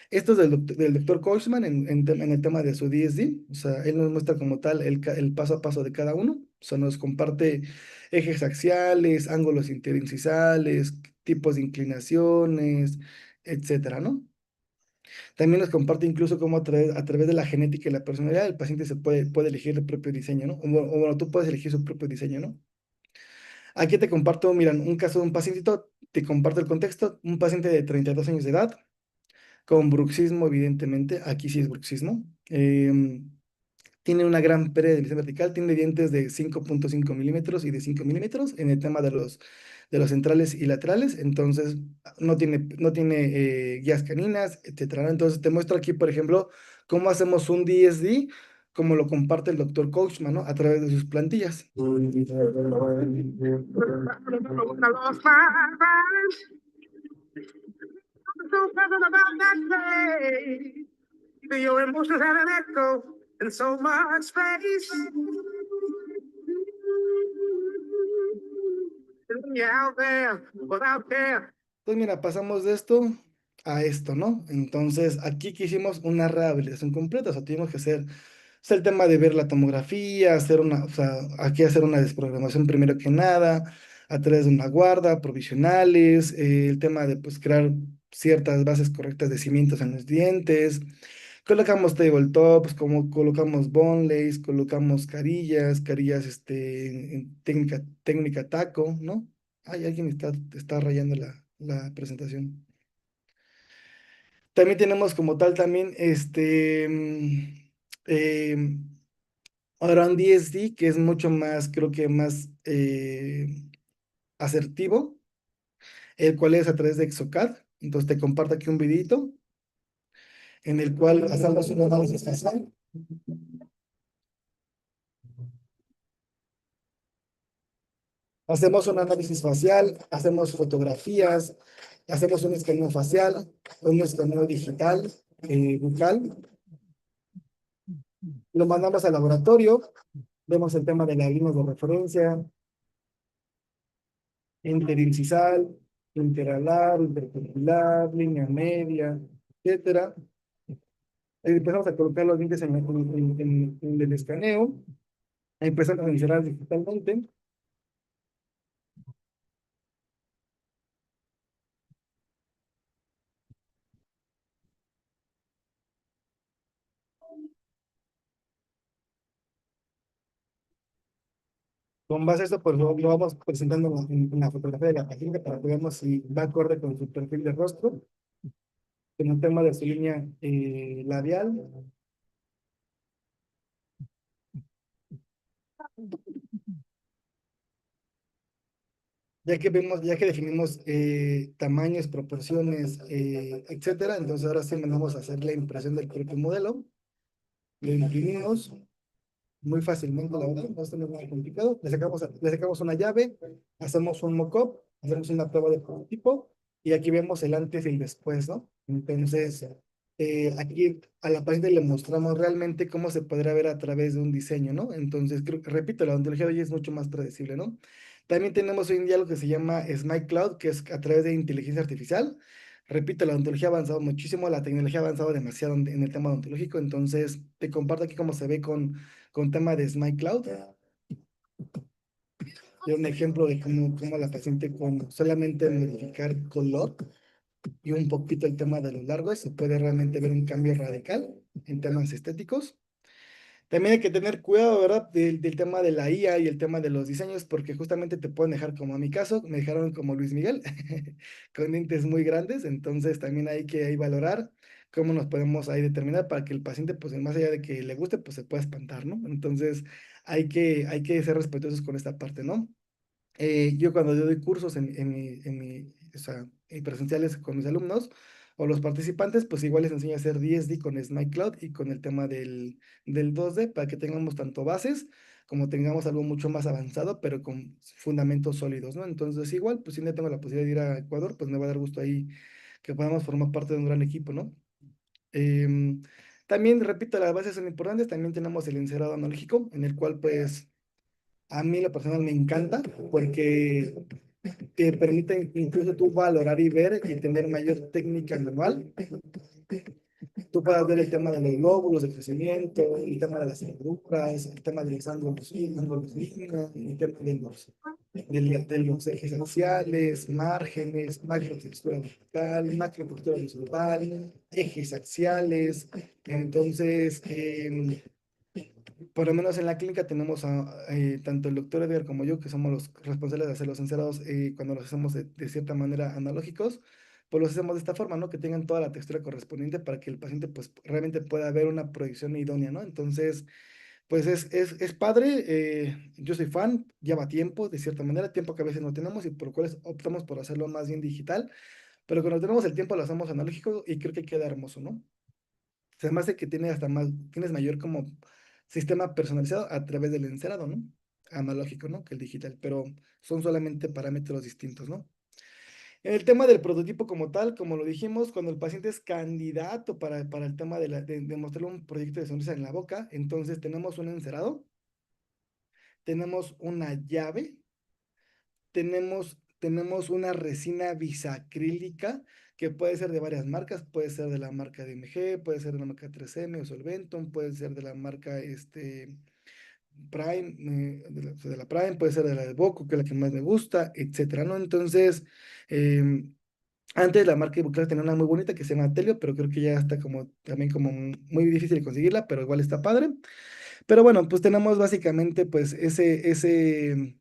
Esto es del doctor Kochman en el tema de su DSD, o sea, él nos muestra como tal el paso a paso de cada uno, o sea, nos comparte ejes axiales, ángulos interincisales, tipos de inclinaciones, etcétera, ¿no? También nos comparte incluso cómo a través de la genética y la personalidad el paciente puede elegir el propio diseño, ¿no? O bueno, tú puedes elegir su propio diseño, ¿no? Aquí te comparto, miran, un caso de un pacientito, te comparto el contexto, un paciente de 32 años de edad, con bruxismo, evidentemente, aquí sí es bruxismo, tiene una gran pérdida de visión vertical, tiene dientes de 5.5 milímetros y de 5 milímetros en el tema de los centrales y laterales, entonces no tiene guías caninas, etcétera, ¿no? Entonces te muestro aquí, por ejemplo, cómo hacemos un DSD, como lo comparte el doctor Coachman, ¿no? A través de sus plantillas. So present about that day. Your emotions had an echo in so much space. And you're out there, without care. Pues mira, pasamos de esto a esto, ¿no? Entonces, aquí que hicimos una rehabilitación completa, o sea, tuvimos que hacer, o sea, el tema de ver la tomografía, hacer una, o sea, aquí hacer una desprogramación primero que nada, a través de una guarda, provisionales, el tema de, pues, crear ciertas bases correctas de cimientos en los dientes, colocamos tabletops, como colocamos boneless, colocamos carillas, en técnica taco, ¿no? Ay, alguien está rayando la presentación. También tenemos como tal también ahora un DSD que es mucho más, creo que más asertivo, el cual es a través de Exocad. Entonces te comparto aquí un videito en el cual hacemos un análisis facial. Hacemos un análisis facial, hacemos fotografías, hacemos un escaneo facial, un escaneo digital, bucal, lo mandamos al laboratorio, vemos el tema de las líneas de referencia, interincisal, interalar, intercapitular, línea media, etcétera. Empezamos a colocar los dientes en el escaneo, empezamos a inserar digitalmente. Con base a esto, pues lo vamos presentando en la fotografía de la paciente para que veamos si va acorde con su perfil de rostro, con el tema de su línea labial. Ya que definimos tamaños, proporciones, etcétera, entonces ahora sí mandamos a hacer la impresión del propio modelo. Lo imprimimos muy fácilmente, la verdad, no es nada complicado. Le sacamos una llave, hacemos un mock-up, hacemos una prueba de prototipo y aquí vemos el antes y el después, ¿no? Entonces, aquí a la paciente le mostramos realmente cómo se podrá ver a través de un diseño, ¿no? Entonces, repito, la ontología de hoy es mucho más predecible, ¿no? También tenemos hoy en día lo que se llama Smile Cloud, que es a través de inteligencia artificial. Repito, la odontología ha avanzado muchísimo, la tecnología ha avanzado demasiado en el tema odontológico, entonces te comparto aquí cómo se ve con tema de Smile Cloud. De un ejemplo de cómo la paciente con solamente modificar color y un poquito el tema de los largos se puede realmente ver un cambio radical en temas estéticos. También hay que tener cuidado, ¿verdad? Del tema de la IA y el tema de los diseños, porque justamente te pueden dejar como a mi caso, me dejaron como Luis Miguel, con dientes muy grandes, entonces también hay que ahí valorar cómo nos podemos ahí determinar para que el paciente, pues más allá de que le guste, pues se pueda espantar, ¿no? Entonces hay que ser respetuosos con esta parte, ¿no? Yo cuando yo doy cursos o sea, en presenciales con mis alumnos o los participantes, pues igual les enseño a hacer 10D con Smile Cloud y con el tema del 2D para que tengamos tanto bases como tengamos algo mucho más avanzado, pero con fundamentos sólidos, ¿no? Entonces igual, pues si no tengo la posibilidad de ir a Ecuador, pues me va a dar gusto ahí que podamos formar parte de un gran equipo, ¿no? Em, También, repito, las bases son importantes, también tenemos el encerado analógico, en el cual pues a mí lo personal me encanta porque te permite incluso tú valorar y ver y tener mayor técnica manual. Tú puedes ver el tema de los glóbulos de crecimiento, el tema de las estructuras, el tema de los ángulos mínimos, el tema de los ejes axiales, márgenes, macrotextura vertical, macrotextura horizontal, ejes axiales. Entonces, por lo menos en la clínica tenemos tanto el doctor Edgar como yo, que somos los responsables de hacer los encerados cuando los hacemos de cierta manera analógicos, pues los hacemos de esta forma, ¿no? Que tengan toda la textura correspondiente para que el paciente pues realmente pueda ver una proyección idónea, ¿no? Entonces, pues es padre, yo soy fan, lleva tiempo, de cierta manera, tiempo que a veces no tenemos y por lo cual optamos por hacerlo más bien digital, pero cuando tenemos el tiempo lo hacemos analógico y creo que queda hermoso, ¿no? Se me hace que tiene hasta más, tienes mayor como sistema personalizado a través del encerado, ¿no? Analógico, ¿no? Que el digital, pero son solamente parámetros distintos, ¿no? En el tema del prototipo como tal, como lo dijimos, cuando el paciente es candidato para el tema de mostrarle un proyecto de sonrisa en la boca, entonces tenemos un encerado, tenemos una llave, tenemos una resina bisacrílica que puede ser de varias marcas, puede ser de la marca DMG, puede ser de la marca 3M o Solventum, puede ser de la marca Prime, de la Prime, puede ser de la de Boco, que es la que más me gusta, etcétera, ¿no? Entonces, antes la marca Ibuclar tenía una muy bonita que se llama Telio, pero creo que ya está como también como muy difícil de conseguirla, pero igual está padre. Pero bueno, pues tenemos básicamente pues ese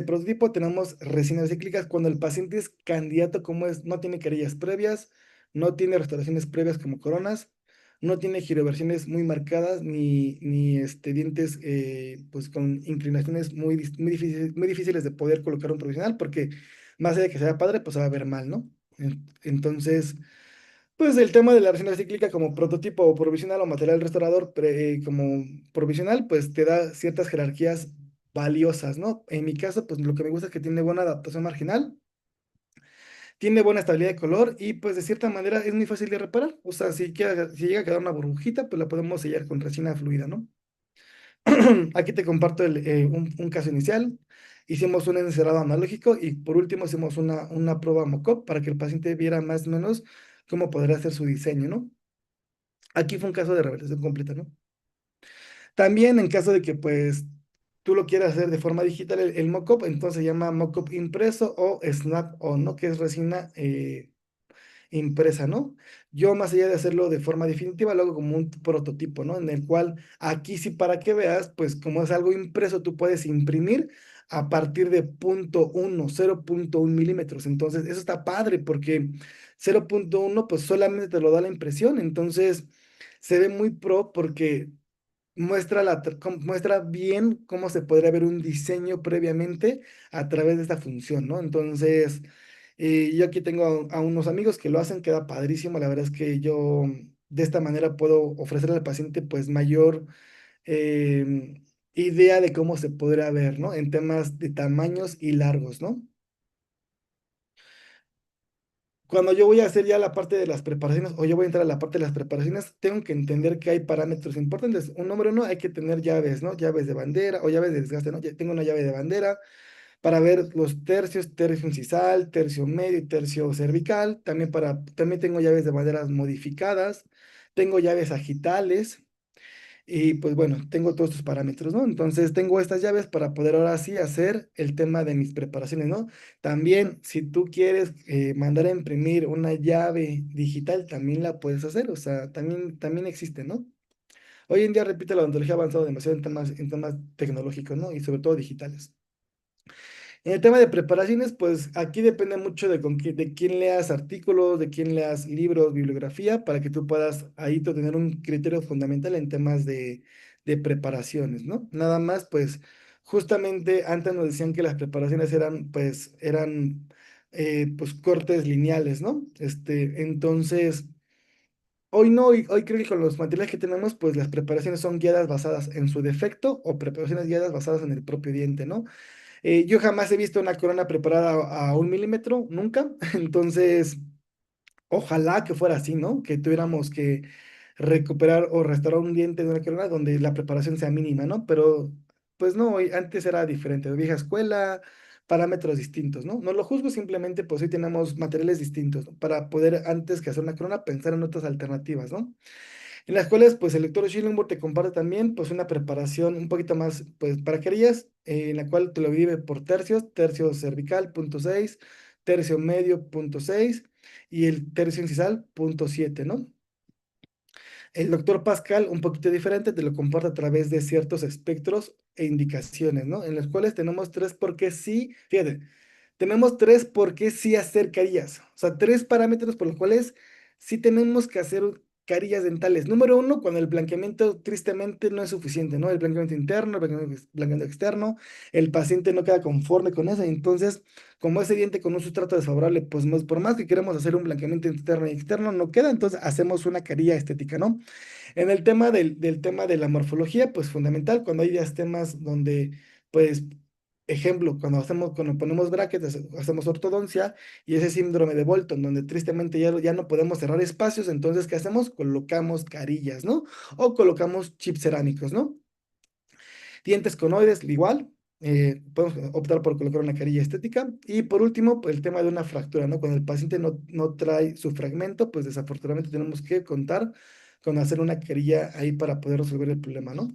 prototipo. Tenemos resinas cíclicas cuando el paciente es candidato, como es, no tiene carillas previas, no tiene restauraciones previas como coronas, no tiene giroversiones muy marcadas, ni dientes pues con inclinaciones muy difíciles de poder colocar un provisional, porque más allá de que sea padre, pues se va a ver mal, ¿no? Entonces, pues el tema de la resina cíclica como prototipo o provisional o material restaurador como provisional, pues te da ciertas jerarquías valiosas, ¿no? En mi caso, pues lo que me gusta es que tiene buena adaptación marginal, tiene buena estabilidad de color y pues de cierta manera es muy fácil de reparar. O sea, si llega a quedar una burbujita, pues la podemos sellar con resina fluida, ¿no? Aquí te comparto un caso inicial. Hicimos un encerado analógico y por último hicimos una prueba mock-up para que el paciente viera más o menos cómo podría hacer su diseño, ¿no? Aquí fue un caso de revelación completa, ¿no? También en caso de que pues tú lo quieras hacer de forma digital, el mockup, entonces se llama mockup impreso o snap-on, ¿no? Que es resina impresa, ¿no? Yo más allá de hacerlo de forma definitiva, lo hago como un prototipo, ¿no? En el cual aquí sí para que veas, pues como es algo impreso, tú puedes imprimir a partir de 0.1 milímetros. Entonces, eso está padre porque 0.1 pues solamente te lo da la impresión. Entonces, se ve muy pro porque muestra bien cómo se podría ver un diseño previamente a través de esta función, ¿no? Entonces, yo aquí tengo a unos amigos que lo hacen, queda padrísimo. La verdad es que yo de esta manera puedo ofrecerle al paciente pues mayor idea de cómo se podría ver, ¿no? En temas de tamaños y largos, ¿no? Cuando yo voy a hacer ya la parte de las preparaciones o yo voy a entrar a la parte de las preparaciones, tengo que entender que hay parámetros importantes. Un número uno, hay que tener llaves, ¿no? Llaves de bandera o llaves de desgaste, ¿no? Ya tengo una llave de bandera para ver los tercios, tercio incisal, tercio medio y tercio cervical. También tengo llaves de banderas modificadas, tengo llaves agitales. Y pues bueno, tengo todos estos parámetros, ¿no? Entonces tengo estas llaves para poder ahora sí hacer el tema de mis preparaciones, ¿no? También, si tú quieres mandar a imprimir una llave digital, también la puedes hacer, o sea, también existe, ¿no? Hoy en día, repito, la odontología ha avanzado demasiado en temas tecnológicos, ¿no? Y sobre todo digitales. En el tema de preparaciones, pues aquí depende mucho de quién leas artículos, de quién leas libros, bibliografía, para que tú puedas ahí tú tener un criterio fundamental en temas de preparaciones, ¿no? Nada más, pues justamente antes nos decían que las preparaciones eran cortes lineales, ¿no? Entonces, hoy no, hoy creo que con los materiales que tenemos, pues las preparaciones son guiadas basadas en su defecto o preparaciones guiadas basadas en el propio diente, ¿no? Yo jamás he visto una corona preparada a 1 milímetro, nunca. Entonces, ojalá que fuera así, ¿no? Que tuviéramos que recuperar o restaurar un diente de una corona donde la preparación sea mínima, ¿no? Pero, pues no, antes era diferente, de vieja escuela, parámetros distintos, ¿no? No lo juzgo, simplemente, pues hoy tenemos materiales distintos, ¿no? Para poder, antes que hacer una corona, pensar en otras alternativas, ¿no? En las cuales, pues, el lector Schillingworth te comparte también, pues, una preparación un poquito más, pues, para querías, en la cual te lo divide por tercios, tercio cervical, .6, tercio medio, .6, y el tercio incisal, .7, ¿no? El doctor Pascal, un poquito diferente, te lo comparte a través de ciertos espectros e indicaciones, ¿no? En los cuales tenemos tres porque sí, fíjate, tenemos tres por qué sí hacer carillas, o sea, tres parámetros por los cuales sí tenemos que hacer carillas dentales. Número uno, cuando el blanqueamiento tristemente no es suficiente, ¿no? El blanqueamiento interno, el blanqueamiento externo, el paciente no queda conforme con eso. Entonces, como ese diente con un sustrato desfavorable, pues por más que queremos hacer un blanqueamiento interno y externo, no queda, entonces hacemos una carilla estética, ¿no? En el tema del tema de la morfología, pues fundamental, cuando hay temas donde, pues, ejemplo, cuando ponemos brackets, hacemos ortodoncia y ese síndrome de Bolton, donde tristemente ya no podemos cerrar espacios, entonces, ¿qué hacemos? Colocamos carillas, ¿no? O colocamos chips cerámicos, ¿no? Dientes conoides, igual. Podemos optar por colocar una carilla estética. Y por último, pues el tema de una fractura, ¿no? Cuando el paciente no trae su fragmento, pues desafortunadamente tenemos que contar con hacer una carilla ahí para poder resolver el problema, ¿no?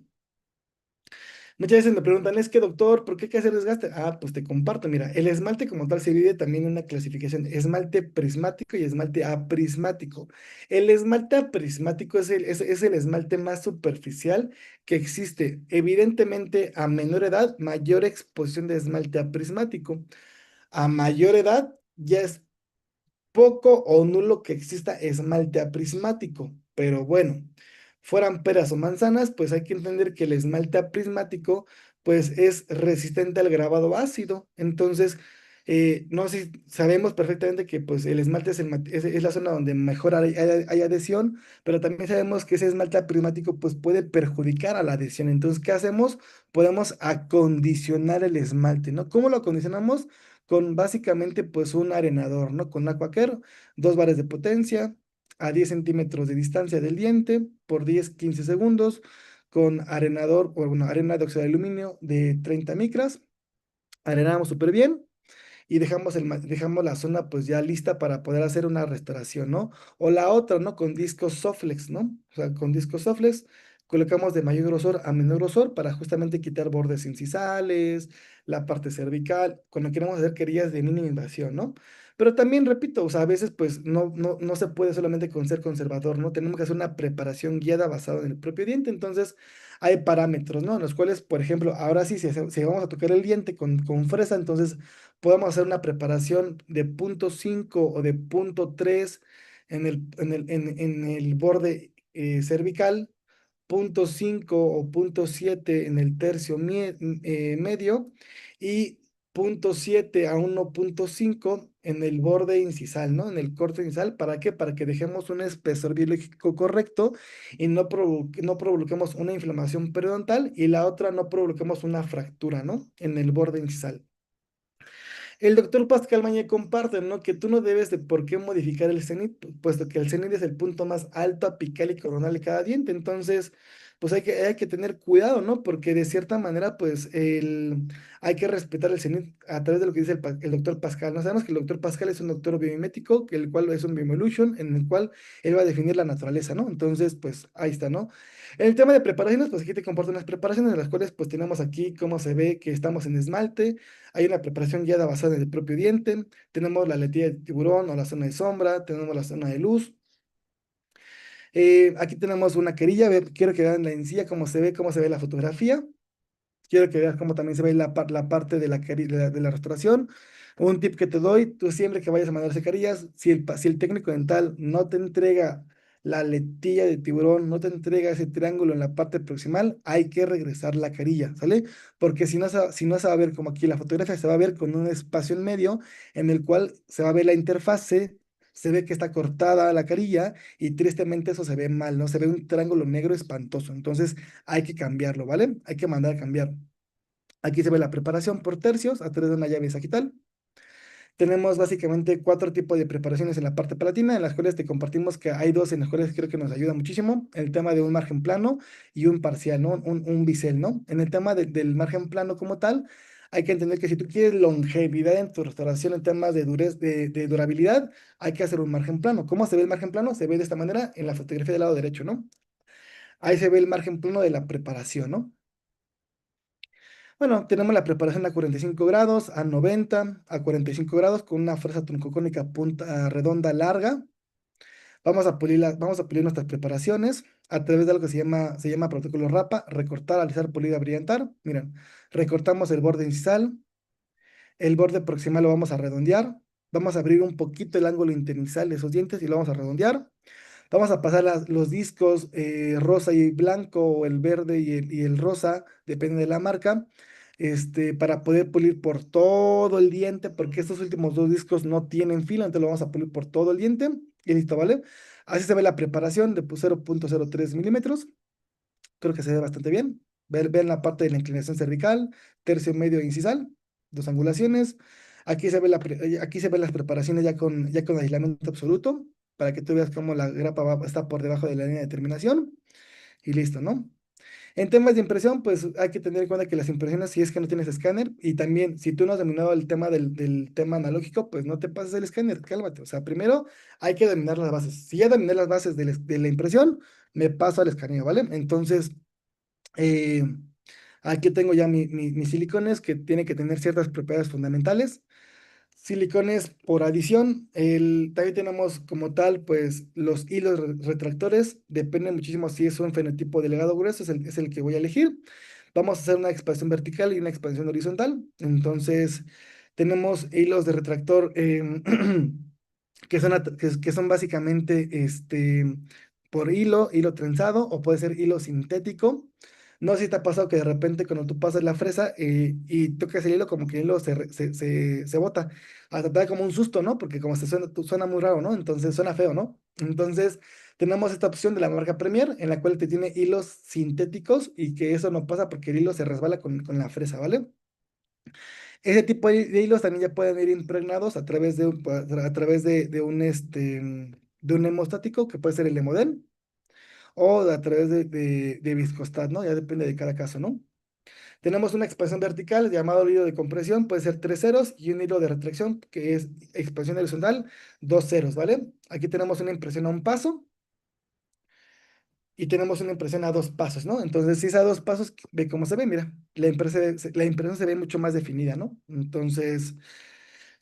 Muchas veces me preguntan, es que doctor, ¿por qué hay que hacer desgaste? Ah, pues te comparto, mira, el esmalte como tal se divide también en una clasificación, esmalte prismático y esmalte aprismático. El esmalte aprismático es el esmalte más superficial que existe. Evidentemente, a menor edad, mayor exposición de esmalte aprismático. A mayor edad, ya es poco o nulo que exista esmalte aprismático, pero bueno, fueran peras o manzanas, pues hay que entender que el esmalte aprismático pues es resistente al grabado ácido. Entonces, no sé, sabemos perfectamente que pues el esmalte es la zona donde mejor hay adhesión, pero también sabemos que ese esmalte aprismático pues puede perjudicar a la adhesión. Entonces, ¿qué hacemos? Podemos acondicionar el esmalte, ¿no? ¿Cómo lo acondicionamos? Con básicamente pues un arenador, ¿no? Con Aquacare, 2 bares de potencia, a 10 centímetros de distancia del diente, por 10-15 segundos, con arenador, o bueno, arena de óxido de aluminio de 30 micras, arenamos súper bien, y dejamos la zona pues ya lista para poder hacer una restauración, ¿no? O la otra, ¿no? Con discos Soflex, ¿no? O sea, con discos Soflex colocamos de mayor grosor a menor grosor para justamente quitar bordes incisales, la parte cervical, cuando queremos hacer querillas de mínima invasión, ¿no? Pero también, repito, o sea, a veces pues no se puede solamente con ser conservador, ¿no? Tenemos que hacer una preparación guiada basada en el propio diente, entonces hay parámetros, ¿no? En los cuales, por ejemplo, ahora sí, si vamos a tocar el diente con fresa, entonces podemos hacer una preparación de punto 5 o de punto 3 en el borde cervical, punto 5 o punto 7 en el tercio medio y punto 7 a 1,5 en el borde incisal, ¿no? En el corte incisal. ¿Para qué? Para que dejemos un espesor biológico correcto y no provoquemos una inflamación periodontal y la otra no provoquemos una fractura, ¿no? En el borde incisal. El doctor Pascal Mañé comparte, ¿no? Que tú no debes de por qué modificar el cenit, puesto que el cenit es el punto más alto apical y coronal de cada diente. Entonces, pues hay que tener cuidado, ¿no? Porque de cierta manera, pues hay que respetar el cenit a través de lo que dice el doctor Pascal. No sabemos que el doctor Pascal es un doctor biomimético, el cual es un bioevolution, en el cual él va a definir la naturaleza, ¿no? Entonces, pues ahí está, ¿no? En el tema de preparaciones, pues aquí te comparto unas preparaciones, en las cuales pues tenemos aquí cómo se ve que estamos en esmalte. Hay una preparación guiada basada en el propio diente. Tenemos la letilla de tiburón o la zona de sombra. Tenemos la zona de luz. Aquí tenemos una querilla. Quiero que vean la encía, cómo se ve la fotografía. Quiero que veas cómo también se ve la parte de la restauración. Un tip que te doy, tú siempre que vayas a mandarse carillas, si el técnico dental no te entrega la letilla de tiburón, no te entrega ese triángulo en la parte proximal, hay que regresar la carilla, ¿sale? Porque si no se va a ver como aquí la fotografía, se va a ver con un espacio en medio en el cual se va a ver la interfase, se ve que está cortada la carilla y tristemente eso se ve mal, ¿no? Se ve un triángulo negro espantoso. Entonces, hay que cambiarlo, ¿vale? Hay que mandar a cambiar. Aquí se ve la preparación por tercios a través de una llave sagital. Tenemos básicamente 4 tipos de preparaciones en la parte palatina, en las cuales te compartimos que hay dos en las cuales creo que nos ayuda muchísimo. El tema de un margen plano y un parcial, ¿no? Un bisel, ¿no? En el tema del margen plano como tal, hay que entender que si tú quieres longevidad en tu restauración en temas de durabilidad, hay que hacer un margen plano. ¿Cómo se ve el margen plano? Se ve de esta manera en la fotografía del lado derecho, ¿no? Ahí se ve el margen plano de la preparación, ¿no? Bueno, tenemos la preparación a 45 grados, a 90, a 45 grados con una fuerza troncocónica punta redonda larga. Vamos a pulir nuestras preparaciones a través de algo que se llama protocolo RAPA, recortar, alisar, pulir, abrillantar. Miren, recortamos el borde incisal, el borde proximal lo vamos a redondear, vamos a abrir un poquito el ángulo interincisal de esos dientes y lo vamos a redondear. Vamos a pasar los discos rosa y blanco, o el verde y el rosa, depende de la marca, para poder pulir por todo el diente, porque estos últimos dos discos no tienen fila, entonces lo vamos a pulir por todo el diente y listo, ¿vale? Así se ve la preparación de pues, 0,03 milímetros. Creo que se ve bastante bien. Ver la parte de la inclinación cervical, tercio medio incisal, dos angulaciones. Aquí se ven las preparaciones ya con aislamiento absoluto, para que tú veas cómo la grapa está por debajo de la línea de terminación y listo, ¿no? En temas de impresión, pues hay que tener en cuenta que las impresiones, si es que no tienes escáner, y también si tú no has dominado el tema del tema analógico, pues no te pases el escáner, cálmate. O sea, primero hay que dominar las bases. Si ya dominé las bases de la impresión, me paso al escaneo, ¿vale? Entonces, eh, aquí tengo ya mis silicones que tienen que tener ciertas propiedades fundamentales. Silicones por adición, también tenemos como tal, pues los hilos retractores, depende muchísimo si es un fenotipo delgado o grueso, es el que voy a elegir. Vamos a hacer una expansión vertical y una expansión horizontal. Entonces, tenemos hilos de retractor que son básicamente por hilo trenzado, o puede ser hilo sintético. No sé si te ha pasado que de repente cuando tú pasas la fresa y tocas el hilo, como que el hilo se bota. Hasta te da como un susto, ¿no? Porque como suena muy raro, ¿no? Entonces suena feo, ¿no? Entonces tenemos esta opción de la marca Premier, en la cual te tiene hilos sintéticos, y que eso no pasa porque el hilo se resbala con la fresa, ¿vale? Ese tipo de hilos también ya pueden ir impregnados a través de un hemostático, que puede ser el hemodel, o a través de viscostat, ¿no? Ya depende de cada caso, ¿no? Tenemos una expansión vertical llamado hilo de compresión, puede ser tres ceros, y un hilo de retracción, que es expansión horizontal, dos ceros, ¿vale? Aquí tenemos una impresión a un paso y tenemos una impresión a dos pasos, ¿no? Entonces, si es a dos pasos, ve cómo se ve, mira, la impresión se ve mucho más definida, ¿no? Entonces,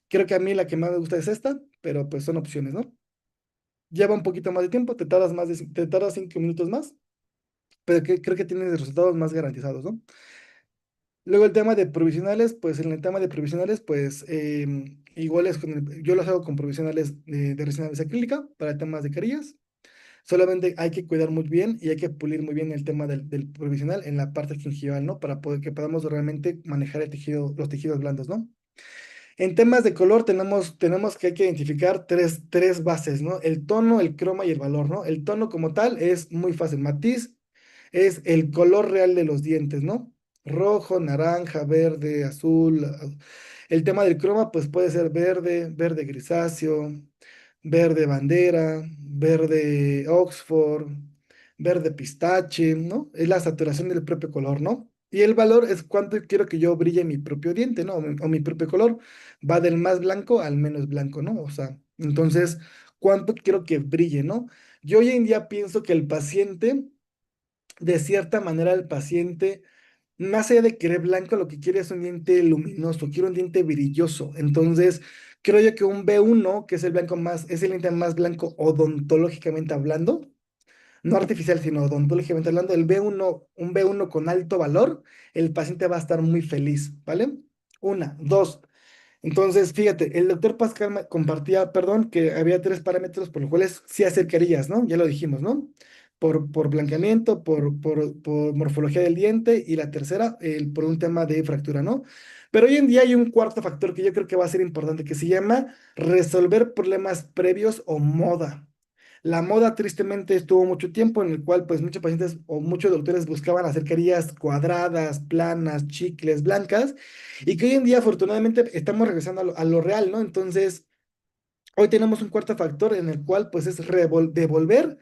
creo que a mí la que más me gusta es esta, pero pues son opciones, ¿no? Lleva un poquito más de tiempo, te tardas 5 minutos más, pero creo que tienes resultados más garantizados, ¿no? Luego el tema de provisionales, pues en el tema de provisionales, pues igual yo los hago con provisionales de resina acrílica para temas de carillas. Solamente hay que cuidar muy bien y hay que pulir muy bien el tema del provisional en la parte gingival, ¿no? Para poder que podamos realmente manejar los tejidos blandos, ¿no? En temas de color tenemos que hay que identificar tres bases, ¿no? El tono, el croma y el valor, ¿no? El tono como tal es muy fácil. Matiz es el color real de los dientes, ¿no? Rojo, naranja, verde, azul. El tema del croma, pues puede ser verde, verde grisáceo, verde bandera, verde Oxford, verde pistache, ¿no? Es la saturación del propio color, ¿no? Y el valor es cuánto quiero que yo brille mi propio diente, ¿no? O mi propio color. Va del más blanco al menos blanco, ¿no? O sea, entonces, ¿cuánto quiero que brille, ¿no? Yo hoy en día pienso que el paciente, de cierta manera, el paciente, más allá de querer blanco, lo que quiere es un diente luminoso, quiere un diente brilloso. Entonces, creo yo que un B1, que es el diente más blanco odontológicamente hablando, no artificial, sino odontológicamente hablando, un B1 con alto valor, el paciente va a estar muy feliz, ¿vale? Una, dos. Entonces, fíjate, el doctor Pascal compartía, perdón, que había tres parámetros por los cuales sí acercarías, ¿no? Ya lo dijimos, ¿no? Por blanqueamiento, por morfología del diente, y la tercera, por un tema de fractura, ¿no? Pero hoy en día hay un cuarto factor que yo creo que va a ser importante, que se llama resolver problemas previos o moda. La moda tristemente estuvo mucho tiempo en el cual pues muchos pacientes o muchos doctores buscaban hacer carillas cuadradas, planas, chicles, blancas, y que hoy en día afortunadamente estamos regresando a lo real, ¿no? Entonces, hoy tenemos un cuarto factor en el cual pues es devolver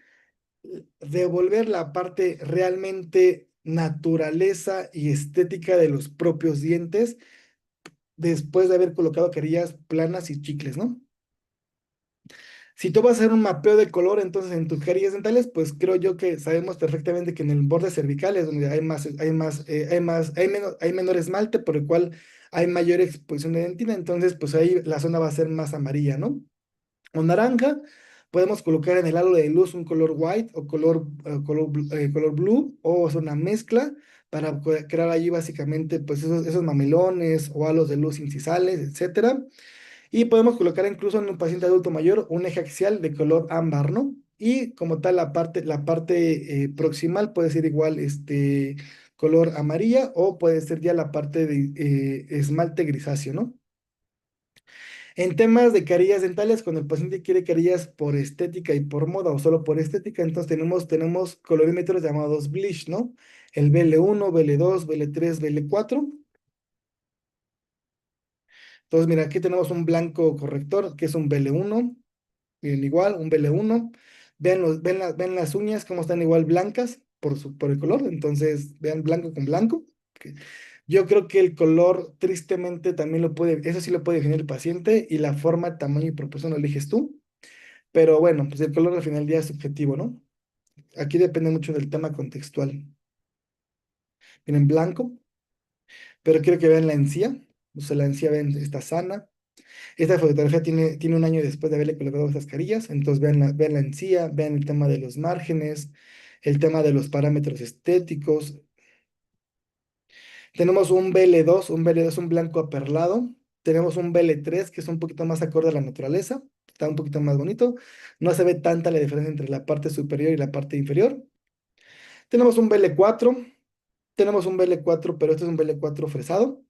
la parte realmente naturaleza y estética de los propios dientes, después de haber colocado carillas planas y chicles, ¿no? Si tú vas a hacer un mapeo de color, entonces en tus carillas dentales, pues creo yo que sabemos perfectamente que en el borde cervical es donde hay menor esmalte, por el cual hay mayor exposición de dentina, entonces pues ahí la zona va a ser más amarilla, ¿no? O naranja. Podemos colocar en el halo de luz un color white o color blue, o hacer una mezcla para crear allí básicamente pues esos mamelones o halos de luz incisales, etcétera. Y podemos colocar incluso en un paciente adulto mayor un eje axial de color ámbar, ¿no? y como tal la parte proximal puede ser igual color amarilla o puede ser ya la parte de esmalte grisáceo, ¿no? En temas de carillas dentales, cuando el paciente quiere carillas por estética y por moda o solo por estética, entonces tenemos colorímetros llamados bleach, ¿no? El BL1, BL2, BL3, BL4. Entonces, mira, aquí tenemos un blanco corrector, que es un BL1, bien igual, un BL1. Ven las uñas, cómo están igual blancas por el color. Entonces, vean blanco con blanco. Que Yo creo que el color, tristemente, también eso sí lo puede definir el paciente y la forma, tamaño y proporción lo eliges tú. Pero bueno, pues el color al final del día es subjetivo, ¿no? Aquí depende mucho del tema contextual. Miren, blanco, pero quiero que vean la encía. O sea, la encía, ven, está sana. Esta fotografía tiene un año después de haberle colocado estas carillas, entonces vean la encía, vean el tema de los márgenes, el tema de los parámetros estéticos. Tenemos un BL2, un blanco aperlado. Tenemos un BL3 que es un poquito más acorde a la naturaleza, está un poquito más bonito. No se ve tanta la diferencia entre la parte superior y la parte inferior. Tenemos un BL4, pero este es un BL4 fresado.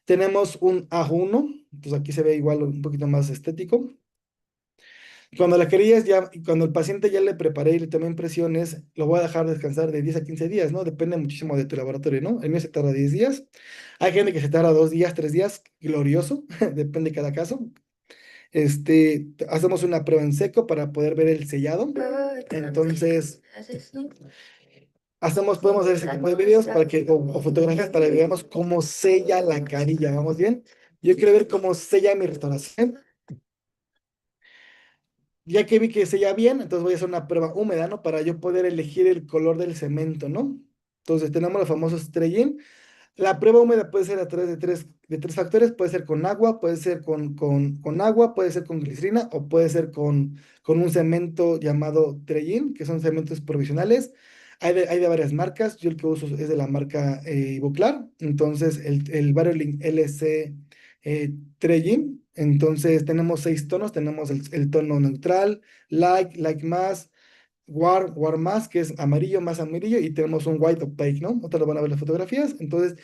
Tenemos un A1, entonces aquí se ve igual un poquito más estético. Cuando el paciente ya le preparé y le tomé impresiones, lo voy a dejar descansar de 10 a 15 días, ¿no? Depende muchísimo de tu laboratorio, ¿no? El mío se tarda 10 días. Hay gente que se tarda 2 días, 3 días, glorioso, depende de cada caso. Hacemos una prueba en seco para poder ver el sellado. Entonces, podemos hacer ese tipo de videos o fotografías para que veamos cómo sella la carilla, ¿vamos bien? Yo quiero ver cómo sella mi restauración. Ya que vi que sella bien, entonces voy a hacer una prueba húmeda, ¿no? Para yo poder elegir el color del cemento, ¿no? Entonces tenemos los famosos trellín. La prueba húmeda puede ser a través de tres factores, puede ser con agua, puede ser con agua, puede ser con glicerina o puede ser con un cemento llamado trellín, que son cementos provisionales. Hay de varias marcas, yo el que uso es de la marca Ivoclar, entonces el Varilink LC Trellín. Entonces tenemos 6 tonos, tenemos el tono neutral, like más, War más, que es amarillo más amarillo, y tenemos un white opaque, ¿no? Otra lo van a ver las fotografías. Entonces,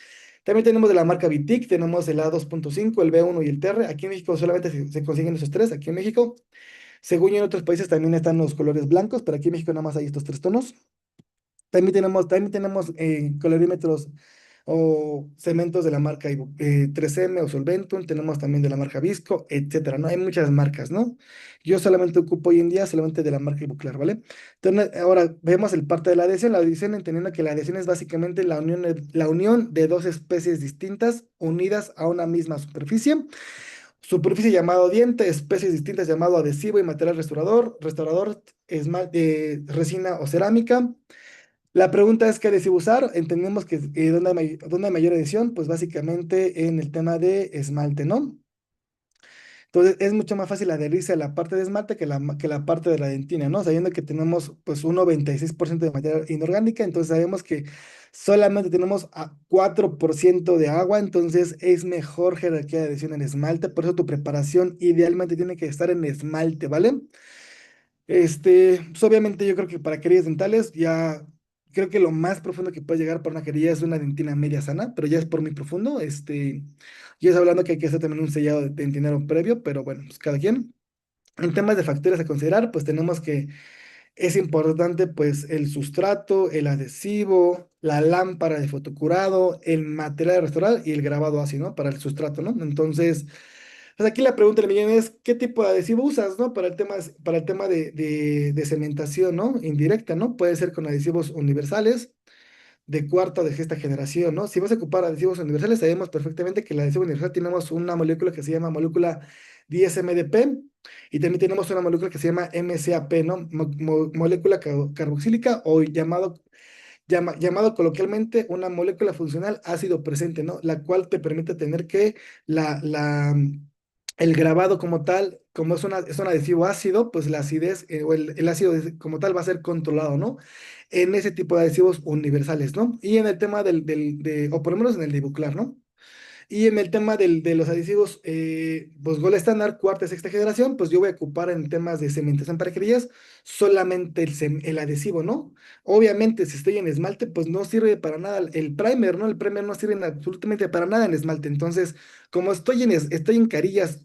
también tenemos de la marca Vitic, tenemos el A2.5, el B1 y el TR. Aquí en México solamente se consiguen esos tres, aquí en México. Según y en otros países también están los colores blancos, pero aquí en México nada más hay estos 3 tonos. También tenemos colorímetros o cementos de la marca 3M o Solventum, tenemos también de la marca Visco, etcétera, ¿no? Hay muchas marcas, ¿no? Yo solamente ocupo hoy en día solamente de la marca Ivoclar, ¿vale? Entonces, ahora vemos el parte de la adhesión entendiendo que la adhesión es básicamente la unión de dos especies distintas unidas a una misma superficie llamado diente, especies distintas llamado adhesivo y material restaurador, resina o cerámica. La pregunta es qué adhesivo usar. Entendemos que ¿dónde hay mayor adhesión? Pues básicamente en el tema de esmalte, ¿no? Entonces es mucho más fácil adherirse a la parte de esmalte que la parte de la dentina, ¿no? Sabiendo que tenemos pues un 96% de materia inorgánica, entonces sabemos que solamente tenemos a 4% de agua, entonces es mejor jerarquía de adhesión en esmalte, por eso tu preparación idealmente tiene que estar en esmalte, ¿vale? Pues obviamente yo creo que para carillas dentales ya creo que lo más profundo que puede llegar para una carilla es una dentina media sana, pero ya es por muy profundo. Ya es hablando que hay que hacer también un sellado de dentinero previo, pero bueno, pues cada quien. En temas de factores a considerar, pues tenemos que es importante pues el sustrato, el adhesivo, la lámpara de fotocurado, el material de restaurar y el grabado ácido, ¿no? Para el sustrato, ¿no? Entonces, pues aquí la pregunta del millón es, ¿qué tipo de adhesivo usas, ¿no? Para el tema de cementación, ¿no? Indirecta, ¿no? Puede ser con adhesivos universales de cuarta o de sexta generación, ¿no? Si vas a ocupar adhesivos universales, sabemos perfectamente que el adhesivo universal tenemos una molécula que se llama molécula 10-MDP y también tenemos una molécula que se llama MCAP, ¿no? Molécula carboxílica o llamado coloquialmente una molécula funcional ácido presente, ¿no? La cual te permite tener que el grabado como tal, como es un adhesivo ácido, pues la acidez o el ácido como tal va a ser controlado, ¿no? En ese tipo de adhesivos universales, ¿no? Y en el tema o por lo menos en el de Buclar, ¿no? Y en el tema de los adhesivos, pues Gol estándar, cuarta y sexta generación, pues yo voy a ocupar en temas de cementación para cerámicas solamente el adhesivo, ¿no? Obviamente, si estoy en esmalte, pues no sirve para nada el primer, ¿no? El primer no sirve absolutamente para nada en esmalte. Entonces, como estoy en carillas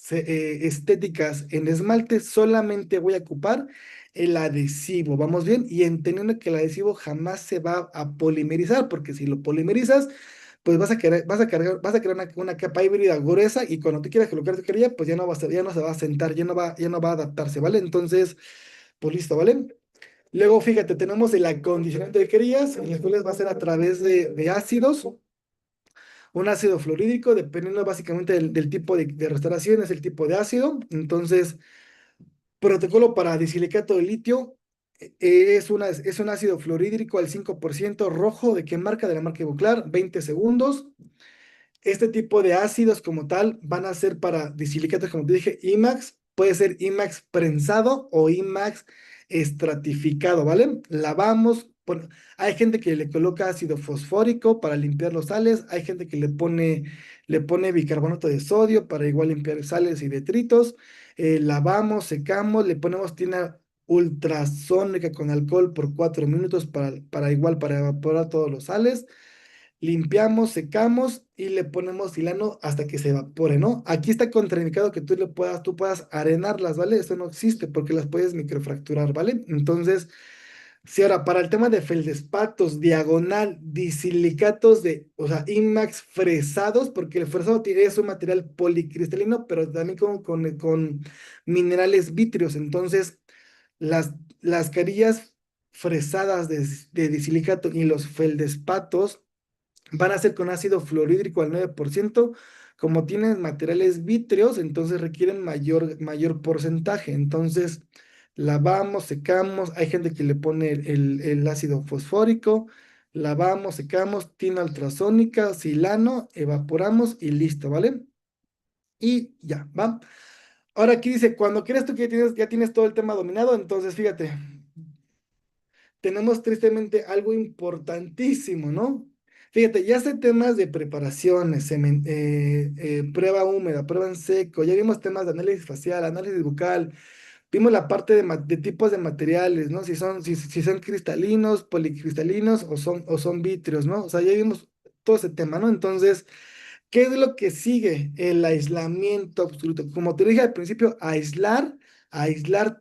estéticas en esmalte, solamente voy a ocupar el adhesivo. ¿Vamos bien? Y entendiendo que el adhesivo jamás se va a polimerizar, porque si lo polimerizas, pues vas a crear una capa híbrida gruesa y cuando tú quieras colocar tu carilla, pues ya no se va a sentar, ya no va a adaptarse, ¿vale? Entonces, pues listo, ¿vale? Luego, fíjate, tenemos el acondicionamiento de querillas, en las cuales va a ser a través de ácidos, un ácido fluorídrico, dependiendo básicamente del tipo de restauración, es el tipo de ácido. Entonces, protocolo para disilicato de litio, es un ácido fluorídrico al 5% rojo, ¿de qué marca? De la marca Ivoclar, 20 segundos. Este tipo de ácidos como tal van a ser para disilicatos, como te dije, IMAX, puede ser IMAX prensado o IMAX estratificado, ¿vale? Lavamos, bueno, hay gente que le coloca ácido fosfórico para limpiar los sales, hay gente que le pone bicarbonato de sodio para igual limpiar sales y detritos, lavamos, secamos, le ponemos tina ultrasónica con alcohol por 4 minutos para evaporar todos los sales. Limpiamos, secamos y le ponemos silano hasta que se evapore, ¿no? Aquí está contraindicado que tú puedas arenarlas, ¿vale? Eso no existe porque las puedes microfracturar, ¿vale? Entonces, si ahora para el tema de feldespatos, diagonal, disilicatos o sea, IMAX fresados, porque el fresado es un material policristalino, pero también con minerales vítreos. Entonces, las carillas fresadas de disilicato y los feldespatos van a ser con ácido fluorhídrico al 9%. Como tienen materiales vítreos, entonces requieren mayor porcentaje. Entonces, lavamos, secamos. Hay gente que le pone el ácido fosfórico. Lavamos, secamos, tina ultrasónica, silano, evaporamos y listo, ¿vale? Y ya, ¿va? Ahora aquí dice, cuando crees tú que ya tienes todo el tema dominado, entonces fíjate, tenemos tristemente algo importantísimo, ¿no? Fíjate, ya sé temas de preparaciones, prueba húmeda, prueba en seco, ya vimos temas de análisis facial, análisis bucal, vimos la parte de tipos de materiales, ¿no? Si son cristalinos, policristalinos o son vítreos, ¿no? O sea, ya vimos todo ese tema, ¿no? Entonces, ¿qué es lo que sigue? El aislamiento absoluto. Como te dije al principio, aislar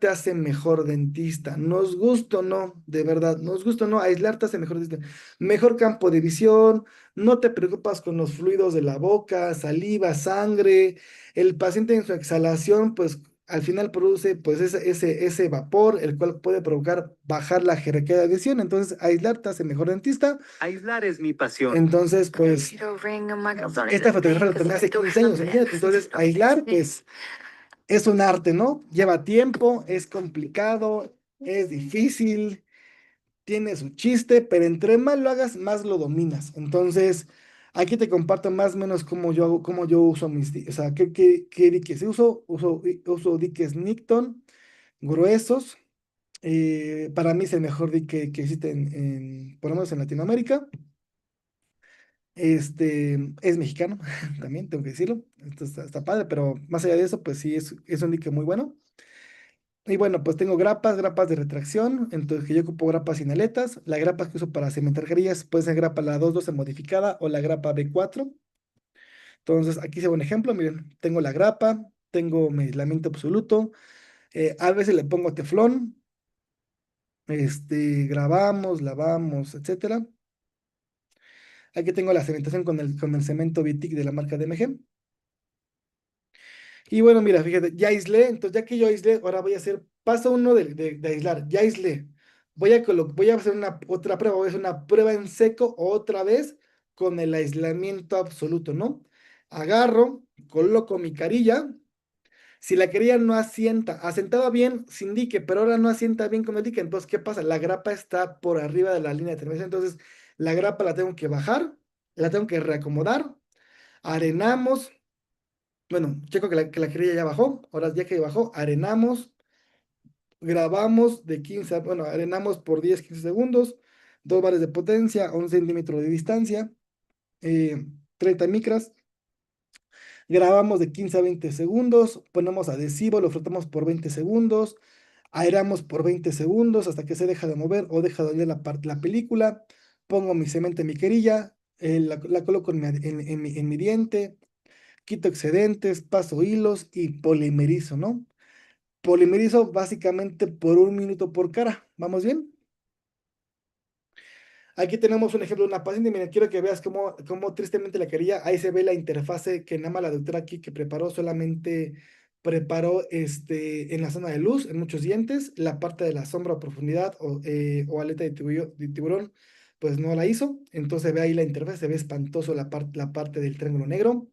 te hace mejor dentista. Nos gusta o no, de verdad, nos gusta o no, aislar te hace mejor dentista. Mejor campo de visión, no te preocupas con los fluidos de la boca, saliva, sangre. El paciente en su exhalación, pues al final produce pues ese vapor, el cual puede provocar bajar la jerarquía de visión. Entonces, aislar te hace mejor dentista. Aislar es mi pasión. Entonces, pues, esta fotografía la tomé hace 15 años, imagínate. Entonces, aislar, pues, es un arte, ¿no? Lleva tiempo, es complicado, es difícil, tiene su chiste, pero entre más lo hagas, más lo dominas. Entonces, aquí te comparto más o menos cómo yo uso o sea, qué diques uso diques Nixon gruesos. Para mí es el mejor dique que existe por lo menos en Latinoamérica. Es mexicano, también tengo que decirlo. Esto está padre, pero más allá de eso, pues sí, es un dique muy bueno. Y bueno, pues tengo grapas de retracción, entonces que yo ocupo grapas sin aletas. La grapa que uso para cementar grillas puede ser grapa la 212 modificada o la grapa B4. Entonces aquí se ve un ejemplo, miren, tengo la grapa, tengo mi aislamiento absoluto, a veces le pongo teflón, grabamos, lavamos, etcétera. Aquí tengo la cementación con el cemento Vitic de la marca DMG. Y bueno, mira, fíjate, ya aislé, entonces ya que yo aislé, ahora voy a hacer paso uno de aislar, ya aislé. Voy a hacer otra prueba, voy a hacer una prueba en seco otra vez con el aislamiento absoluto, ¿no? Agarro, coloco mi carilla, si la carilla no asentaba bien sin dique, pero ahora no asienta bien con el dique, entonces, ¿qué pasa? La grapa está por arriba de la línea de terminación, entonces la grapa la tengo que bajar, la tengo que reacomodar, arenamos. Bueno, checo que la querella ya bajó. Ahora ya que bajó, arenamos, grabamos de 15, bueno, arenamos por 10, 15 segundos, 2 bares de potencia, a 1 centímetro de distancia, 30 micras. grabamos de 15 a 20 segundos, ponemos adhesivo, lo frotamos por 20 segundos, aeramos por 20 segundos hasta que se deja de mover o deja de oler la película, pongo mi cemento en mi querilla, la coloco en mi diente, quito excedentes, paso hilos y polimerizo, ¿no? Polimerizo básicamente por 1 minuto por cara. ¿Vamos bien? Aquí tenemos un ejemplo de una paciente. Miren, quiero que veas cómo tristemente la quería. Ahí se ve la interfase que nada más la doctora aquí que preparó, solamente preparó en la zona de luz, en muchos dientes, la parte de la sombra o profundidad o aleta de tiburón, pues no la hizo. Entonces ve ahí la interfaz, se ve espantoso la parte del triángulo negro.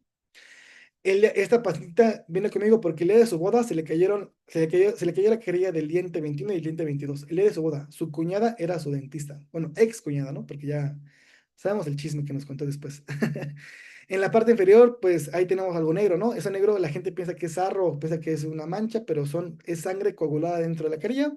Esta pacientita viene conmigo porque el día de su boda se le cayó la carilla del diente 21 y el diente 22. El día de su boda, su cuñada era su dentista. Bueno, ex cuñada, ¿no? Porque ya sabemos el chisme que nos contó después. En la parte inferior, pues ahí tenemos algo negro, ¿no? Eso negro la gente piensa que es sarro, piensa que es una mancha, pero es sangre coagulada dentro de la carilla.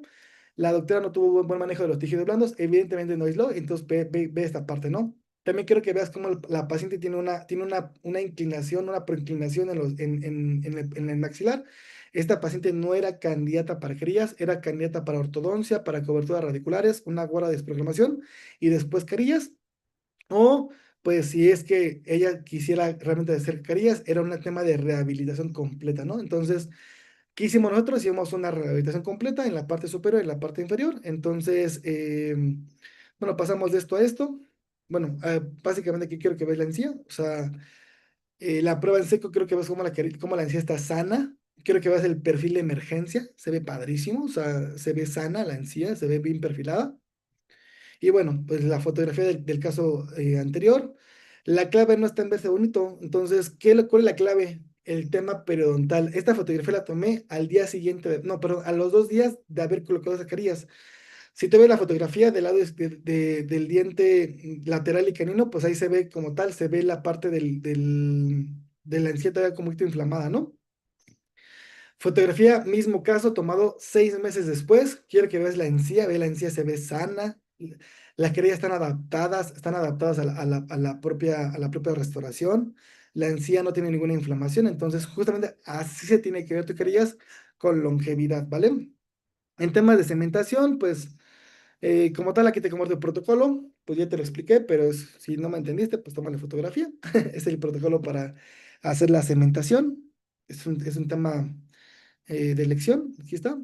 La doctora no tuvo buen manejo de los tejidos blandos, evidentemente no aisló, entonces ve esta parte, ¿no? También quiero que veas cómo la paciente tiene una inclinación, una proinclinación en el maxilar. Esta paciente no era candidata para carillas, era candidata para ortodoncia, para coberturas radiculares, una guarda de desprogramación y después carillas. O, pues, si es que ella quisiera realmente hacer carillas, era un tema de rehabilitación completa, ¿no? Entonces, ¿qué hicimos nosotros? Hicimos una rehabilitación completa en la parte superior y en la parte inferior. Entonces, bueno, pasamos de esto a esto. Bueno, básicamente aquí quiero que veas la encía. O sea, la prueba en seco, creo que ves cómo la encía está sana. Quiero que veas el perfil de emergencia. Se ve padrísimo. O sea, se ve sana la encía, se ve bien perfilada. Y bueno, pues la fotografía del caso anterior. La clave no está en verse bonito. Entonces, ¿cuál es la clave? El tema periodontal. Esta fotografía la tomé al día siguiente, no, perdón, a los 2 días de haber colocado esas carillas. Si te ves la fotografía del lado del diente lateral y canino, pues ahí se ve como tal, se ve la parte de la encía todavía como un poquito inflamada, ¿no? Fotografía, mismo caso, tomado 6 meses después. Quiero que veas la encía, ve la encía, se ve sana. Las querellas están adaptadas a la propia restauración. La encía no tiene ninguna inflamación, entonces justamente así se tiene que ver tu querellas con longevidad, ¿vale? En temas de cementación, pues como tal, aquí te comparto el protocolo, pues ya te lo expliqué, pero si no me entendiste, pues toma la fotografía. Es el protocolo para hacer la cementación. Es un tema de elección. Aquí está.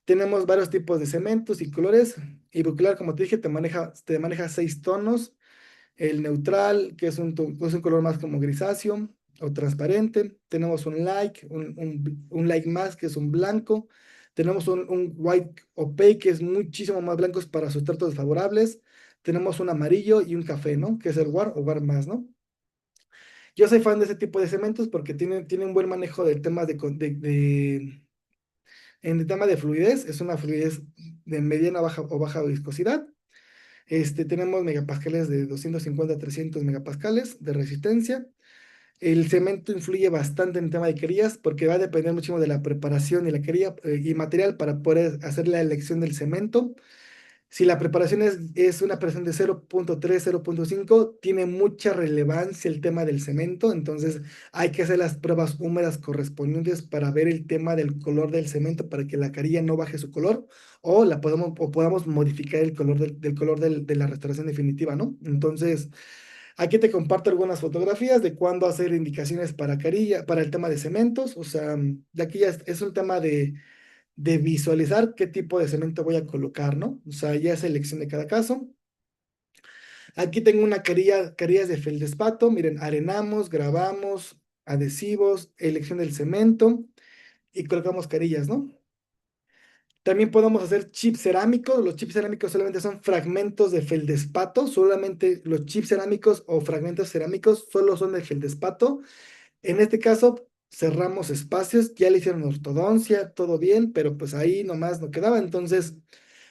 Tenemos varios tipos de cementos y colores. Ibicular, como te dije, te maneja 6 tonos. El neutral, que es un color más como grisáceo o transparente. Tenemos un light, un light más, que es un blanco. Tenemos un white opaque, que es muchísimo más blanco para sustratos desfavorables. Tenemos un amarillo y un café, ¿no? Que es el war o war más, ¿no? Yo soy fan de ese tipo de cementos porque tiene un buen manejo del tema en el tema de fluidez. Es una fluidez de mediana baja o baja viscosidad. Tenemos megapascales de 250 a 300 megapascales de resistencia. El cemento influye bastante en el tema de querías porque va a depender muchísimo de la preparación y la quería y material para poder hacer la elección del cemento. Si la preparación es una presión de 0.3, 0.5, tiene mucha relevancia el tema del cemento, entonces hay que hacer las pruebas húmedas correspondientes para ver el tema del color del cemento para que la carilla no baje su color o podamos modificar el color del color de la restauración definitiva, ¿no? Entonces, aquí te comparto algunas fotografías de cuándo hacer indicaciones para carilla, para el tema de cementos, o sea, de aquí ya es un tema de visualizar qué tipo de cemento voy a colocar, ¿no? O sea, ya es elección de cada caso. Aquí tengo carillas de feldespato. Miren, arenamos, grabamos, adhesivos, elección del cemento y colocamos carillas, ¿no? También podemos hacer chips cerámicos. Los chips cerámicos solamente son fragmentos de feldespato. Solamente los chips cerámicos o fragmentos cerámicos solo son de feldespato. En este caso, cerramos espacios, ya le hicieron ortodoncia, todo bien, pero pues ahí nomás no quedaba, entonces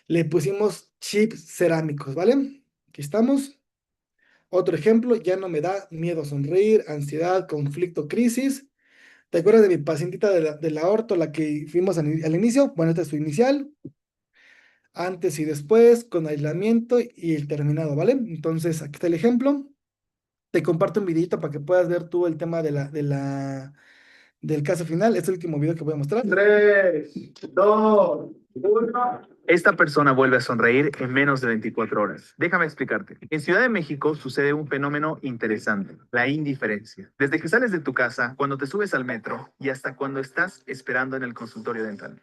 le pusimos chips cerámicos, ¿vale? Aquí estamos. Otro ejemplo, ya no me da miedo sonreír, ansiedad, conflicto, crisis. ¿Te acuerdas de mi pacientita de la orto, la que fuimos al inicio? Bueno, esta es su inicial, antes y después, con aislamiento y el terminado, ¿vale? Entonces, aquí está el ejemplo. te comparto un videito para que puedas ver tú el tema del caso final. Es el último video que voy a mostrar. 3, 2, 1. Esta persona vuelve a sonreír en menos de 24 horas. Déjame explicarte. En Ciudad de México sucede un fenómeno interesante, la indiferencia. Desde que sales de tu casa, cuando te subes al metro y hasta cuando estás esperando en el consultorio dental.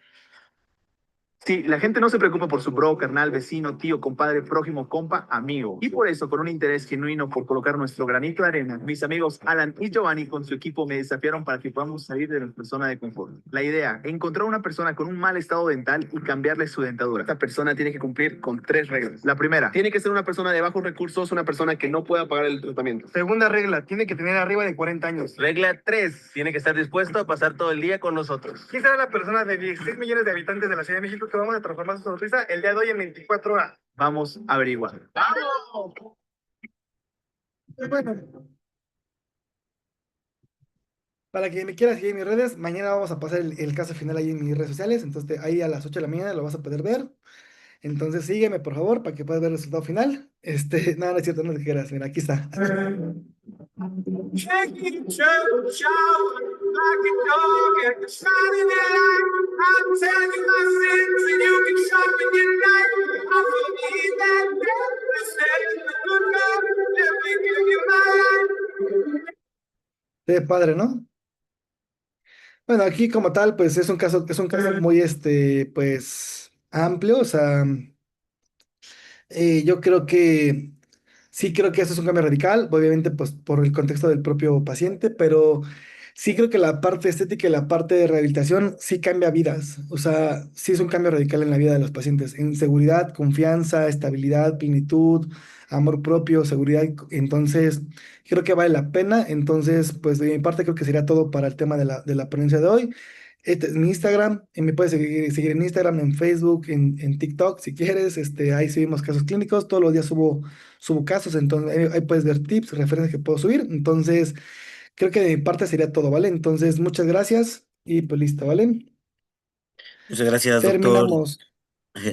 Sí, la gente no se preocupa por su bro, carnal, vecino, tío, compadre, prójimo, compa, amigo. Y por eso, con un interés genuino por colocar nuestro granito de arena, mis amigos Alan y Giovanni con su equipo me desafiaron para que podamos salir de nuestra zona de confort. La idea, encontrar una persona con un mal estado dental y cambiarle su dentadura. Esta persona tiene que cumplir con 3 reglas. La primera, tiene que ser una persona de bajos recursos, una persona que no pueda pagar el tratamiento. Segunda regla, tiene que tener arriba de 40 años. Regla 3, tiene que estar dispuesto a pasar todo el día con nosotros. ¿Quién será la persona de 16 millones de habitantes de la Ciudad de México que vamos a transformar su sonrisa el día de hoy en 24 horas? Vamos a averiguar. ¡Vamos! Bueno, para quien me quiera seguir en mis redes, mañana vamos a pasar el caso final ahí en mis redes sociales. Entonces, ahí a las 8 de la mañana lo vas a poder ver. Entonces, sígueme, por favor, para que puedas ver el resultado final. No, no es cierto, no te quieras. Mira, aquí está. Check it, chow, chow, like a dog at the Friday night. I'll tell you my sins and you can sharpen your knife. I forgive that death, the good God, let me give you my life. Sí, padre, ¿no? Bueno, aquí como tal, pues es un caso muy, pues, amplio, o sea, yo creo que sí creo que eso es un cambio radical, obviamente pues por el contexto del propio paciente, pero sí creo que la parte estética y la parte de rehabilitación sí cambia vidas, o sea, sí es un cambio radical en la vida de los pacientes, en seguridad, confianza, estabilidad, plenitud, amor propio, seguridad, entonces creo que vale la pena, entonces pues de mi parte creo que sería todo para el tema de la ponencia de hoy. Este es mi Instagram, y me puedes seguir en Instagram, en Facebook, en TikTok, si quieres. Ahí subimos casos clínicos. Todos los días subo casos, entonces ahí puedes ver tips, referencias que puedo subir. Entonces, creo que de mi parte sería todo, ¿vale? Entonces, muchas gracias y pues listo, ¿vale?
Muchas gracias, doctor.
Terminamos.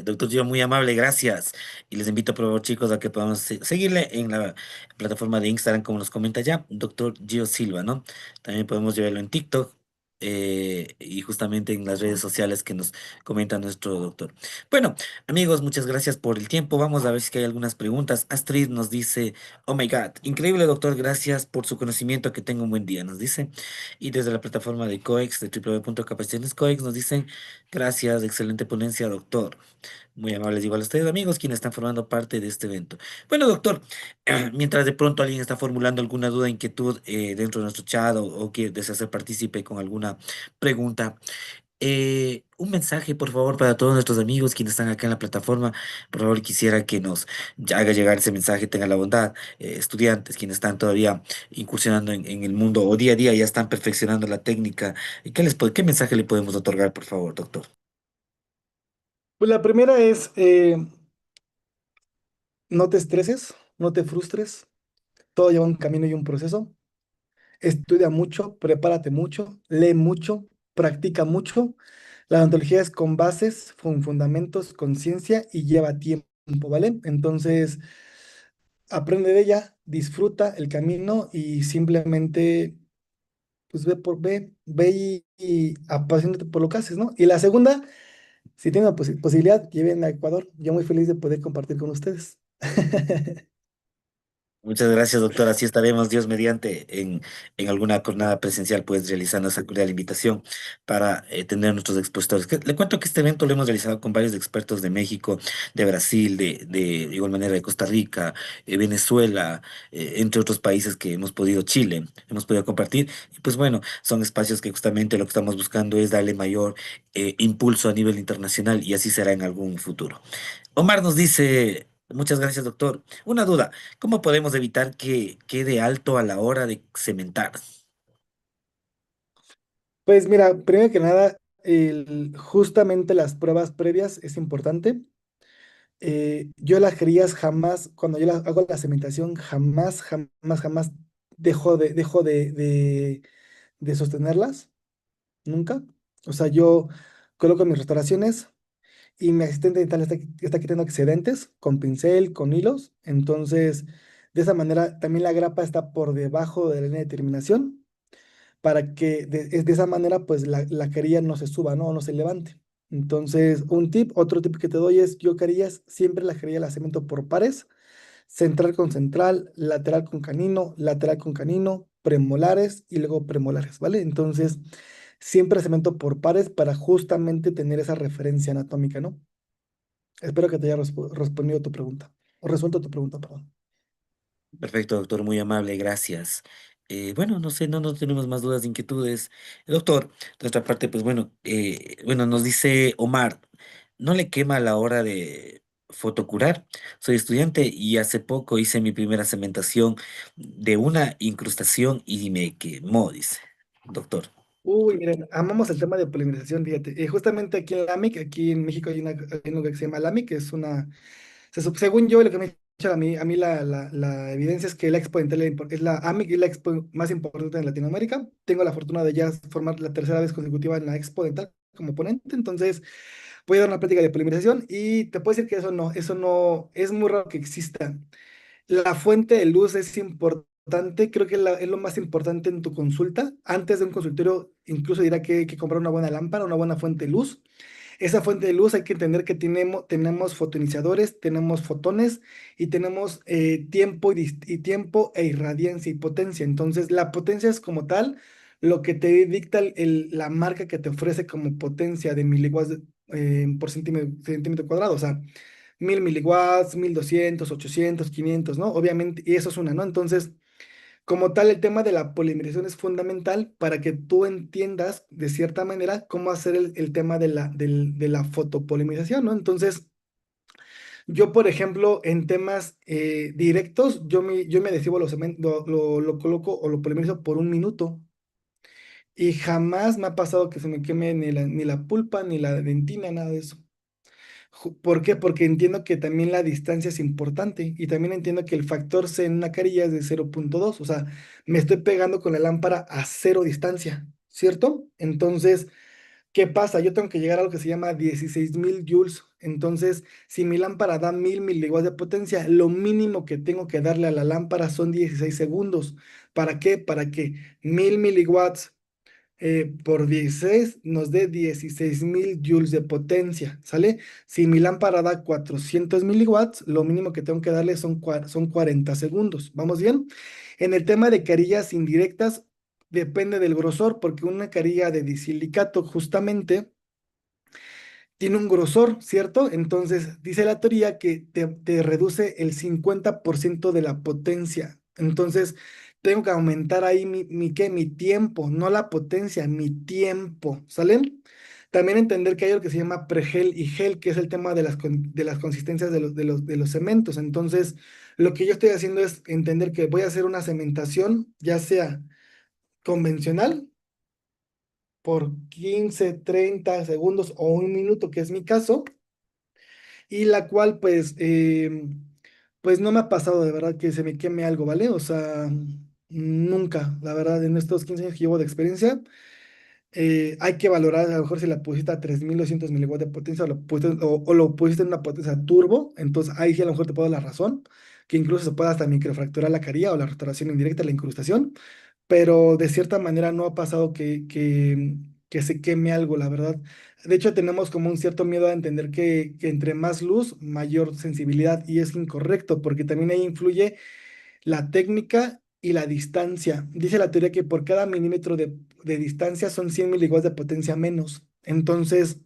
Doctor Gio, muy amable, gracias. Y les invito, por favor, chicos, a que podamos seguirle en la plataforma de Instagram, como nos comenta ya, doctor Gio Silva, ¿no? También podemos llevarlo en TikTok y justamente en las redes sociales que nos comenta nuestro doctor. Bueno, amigos, muchas gracias por el tiempo. Vamos a ver si hay algunas preguntas. Astrid nos dice, oh my God, increíble, doctor, gracias por su conocimiento, que tenga un buen día, nos dice. Y desde la plataforma de COEX, de www.capacitacionescoex, nos dicen, gracias, excelente ponencia, doctor. Muy amables igual a ustedes, amigos, quienes están formando parte de este evento. Bueno, doctor, mientras de pronto alguien está formulando alguna duda, inquietud dentro de nuestro chat o quiere desearse partícipe con alguna pregunta, un mensaje, por favor, para todos nuestros amigos quienes están acá en la plataforma. Por favor, quisiera que nos haga llegar ese mensaje, tenga la bondad. Estudiantes, quienes están todavía incursionando en el mundo o día a día ya están perfeccionando la técnica. ¿Qué mensaje le podemos otorgar, por favor, doctor?
Pues la primera es, no te estreses, no te frustres. Todo lleva un camino y un proceso. Estudia mucho, prepárate mucho, lee mucho, practica mucho. La odontología es con bases, con fundamentos, con ciencia y lleva tiempo, ¿vale? Entonces, aprende de ella, disfruta el camino y simplemente, pues ve y apasionate por lo que haces, ¿no? Y la segunda, si tiene la posibilidad, lleven a Ecuador. Yo muy feliz de poder compartir con ustedes.
Muchas gracias, doctor. Así estaremos, Dios mediante, en alguna jornada presencial, pues realizando esa cordial invitación para tener nuestros expositores. Le cuento que este evento lo hemos realizado con varios expertos de México, de Brasil, de igual manera de Costa Rica, Venezuela, entre otros países que hemos podido, Chile, hemos podido compartir. Y pues bueno, son espacios que justamente lo que estamos buscando es darle mayor impulso a nivel internacional y así será en algún futuro. Omar nos dice, muchas gracias, doctor. Una duda. ¿Cómo podemos evitar que quede alto a la hora de cementar?
Pues mira, primero que nada, justamente las pruebas previas es importante. Yo las crías jamás, cuando yo hago la cementación, jamás, jamás, jamás dejo de sostenerlas, nunca. O sea, yo coloco mis restauraciones y mi asistente dental está quitando excedentes con pincel, con hilos. Entonces, De esa manera también la grapa está por debajo de la línea de terminación para que de esa manera pues la carilla no se suba, ¿no? O no se levante. Entonces, otro tip que te doy es, yo carillas, siempre la carilla la cemento por pares, central con central, lateral con canino, premolares y luego premolares, ¿vale? Entonces, siempre cemento por pares para justamente tener esa referencia anatómica, ¿no? Espero que te haya respondido tu pregunta, o resuelto tu pregunta, perdón.
Perfecto, doctor, muy amable, gracias. Bueno, no sé, no tenemos más dudas, inquietudes. Doctor, de nuestra parte, pues bueno, bueno, nos dice Omar, ¿no le quema a la hora de fotocurar? Soy estudiante y hace poco hice mi primera cementación de una incrustación y me quemó, dice. Doctor.
Uy, miren, amamos el tema de polimerización, fíjate. Justamente aquí en LAMIC, aquí en México hay un lugar que se llama LAMIC, que es una, según yo, lo que me ha dicho a mí la evidencia es que la expo dental es la AMIC, es la expo más importante en Latinoamérica. Tengo la fortuna de ya formar la tercera vez consecutiva en la expo dental como ponente, entonces voy a dar una plática de polimerización y te puedo decir que eso no, es muy raro que exista. La fuente de luz es importante, creo que es lo más importante en tu consulta. Antes de un consultorio, incluso dirá que hay que comprar una buena lámpara, una buena fuente de luz. Esa fuente de luz hay que entender que tenemos fotonizadores, tenemos fotones y tenemos tiempo e irradiancia y potencia. Entonces, la potencia es como tal lo que te dicta la marca que te ofrece como potencia de miliwatts por centímetro cuadrado. O sea, 1000 miliwatts, 1200, 800, 500, ¿no? Obviamente, y eso es una, ¿no? Entonces, como tal, el tema de la polimerización es fundamental para que tú entiendas de cierta manera cómo hacer el tema de la fotopolimerización, ¿no? Entonces, yo, por ejemplo, en temas directos, yo me adhesivo lo coloco o lo polimerizo por un minuto y jamás me ha pasado que se me queme ni la pulpa, ni la dentina, nada de eso. ¿Por qué? Porque entiendo que también la distancia es importante y también entiendo que el factor C en una carilla es de 0,2, o sea, me estoy pegando con la lámpara a cero distancia, ¿cierto? Entonces, ¿qué pasa? Yo tengo que llegar a lo que se llama 16,000 joules. Entonces, si mi lámpara da 1000 miliwatts de potencia, lo mínimo que tengo que darle a la lámpara son 16 segundos. ¿Para qué? Para que 1000 miliwatts por 16 nos dé 16,000 joules de potencia, ¿sale? Si mi lámpara da 400 miliwatts, lo mínimo que tengo que darle son 40 segundos. ¿Vamos bien? En el tema de carillas indirectas, depende del grosor, porque una carilla de disilicato justamente tiene un grosor, ¿cierto? Entonces, dice la teoría que te reduce el 50% de la potencia. Entonces, tengo que aumentar ahí ¿qué? Mi tiempo, no la potencia, mi tiempo, ¿salen? También entender que hay algo que se llama pregel y gel, que es el tema de las consistencias de los cementos. Entonces, lo que yo estoy haciendo es entender que voy a hacer una cementación, ya sea convencional, por 15, 30 segundos o un minuto, que es mi caso, y la cual pues no me ha pasado de verdad que se me queme algo, ¿vale? O sea, nunca, la verdad, en estos 15 años que llevo de experiencia, hay que valorar a lo mejor si la pusiste a 3200 miliwatts de potencia o lo pusiste en una potencia turbo, entonces ahí sí a lo mejor te puedo dar la razón, que incluso se puede hasta microfracturar la carilla o la restauración indirecta, la incrustación, pero de cierta manera no ha pasado que se queme algo, la verdad. De hecho, tenemos como un cierto miedo a entender que entre más luz, mayor sensibilidad, y es incorrecto, porque también ahí influye la técnica y la distancia. Dice la teoría que por cada milímetro de distancia son 100 miliwatts de potencia menos. Entonces,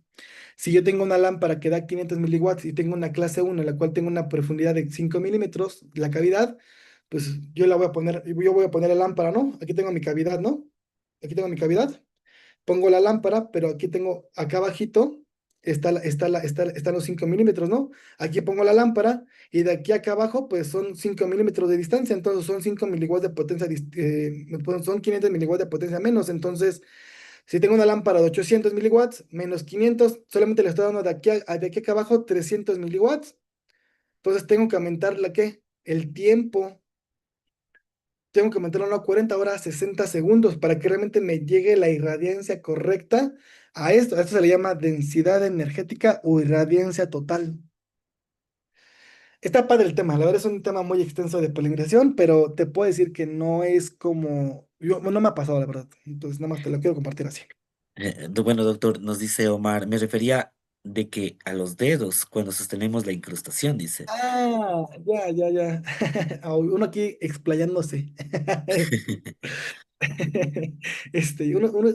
si yo tengo una lámpara que da 500 miliwatts y tengo una clase uno en la cual tengo una profundidad de 5 milímetros, la cavidad, pues yo voy a poner la lámpara, ¿no? Aquí tengo mi cavidad, ¿no? Aquí tengo mi cavidad, pongo la lámpara, pero aquí tengo, acá abajito, están los 5 milímetros, ¿no? Aquí pongo la lámpara y de aquí acá abajo, pues son 5 milímetros de distancia, entonces son 5 miliwatts de potencia, pues, son 500 miliwatts de potencia menos, entonces si tengo una lámpara de 800 miliwatts menos 500, solamente le estoy dando de aquí acá abajo 300 miliwatts. Entonces tengo que aumentar ¿qué? El tiempo. Tengo que aumentarlo no a 40 horas, 60 segundos para que realmente me llegue la irradiancia correcta a esto. A esto se le llama densidad energética o irradiancia total. Está padre el tema, la verdad es un tema muy extenso de polinización, pero te puedo decir que no es como, yo, no me ha pasado la verdad, entonces nada más te lo quiero compartir así.
Bueno, doctor, nos dice Omar, me refería de que a los dedos cuando sostenemos la incrustación, dice.
Ah, ya, ya, ya. Uno aquí explayándose.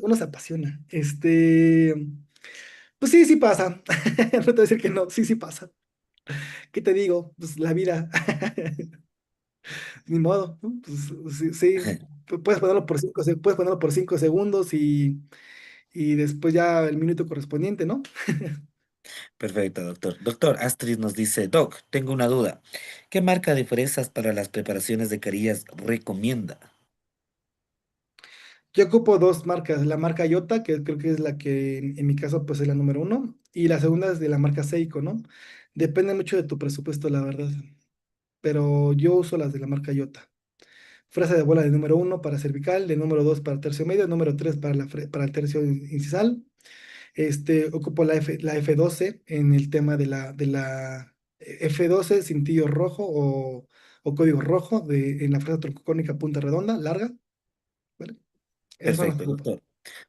Uno se apasiona. Pues sí, sí pasa. No te voy a decir que no, sí, sí pasa. ¿Qué te digo? Pues la vida. Ni modo, ¿no? Pues sí, sí, puedes ponerlo por puedes ponerlo por 5 segundos y después ya el minuto correspondiente, ¿no?
Perfecto, doctor. Doctor, Astrid nos dice, Doc, tengo una duda. ¿Qué marca de fresas para las preparaciones de carillas recomienda?
Yo ocupo dos marcas, la marca Iota, que creo que es la que en mi caso pues es la número uno, y la segunda es de la marca Seiko, ¿no? Depende mucho de tu presupuesto, la verdad, pero yo uso las de la marca Iota. Fresa de bola de número uno para cervical, de número dos para tercio medio, número tres para, para el tercio incisal. Ocupo la F12 en el tema de la F12 cintillo rojo o código rojo en la fresa troncocónica punta redonda, larga, ¿vale? Esas son las que
Perfecto,
ocupo.
doctor.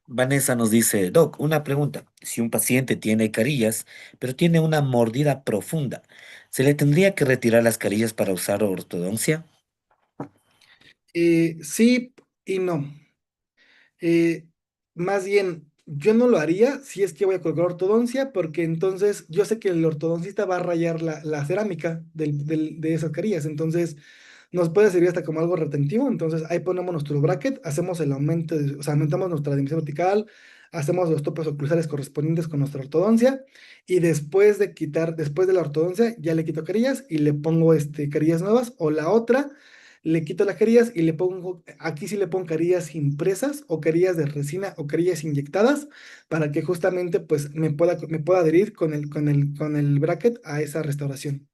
Vanessa nos dice, Doc, una pregunta. Si un paciente tiene carillas, pero tiene una mordida profunda, ¿se le tendría que retirar las carillas para usar ortodoncia?
Sí y no. Eh, Más bien, yo no lo haría si es que voy a colocar ortodoncia, porque entonces yo sé que el ortodoncista va a rayar la cerámica de esas carillas, entonces nos puede servir hasta como algo retentivo. Entonces ahí ponemos nuestro bracket, hacemos el aumento, o sea, aumentamos nuestra dimensión vertical, hacemos los topes oclusales correspondientes con nuestra ortodoncia, y después de la ortodoncia, ya le quito carillas y le pongo carillas nuevas, o la otra le quito las carillas y le pongo, aquí sí le pongo carillas impresas o carillas de resina o carillas inyectadas para que justamente pues me pueda adherir con el bracket a esa restauración.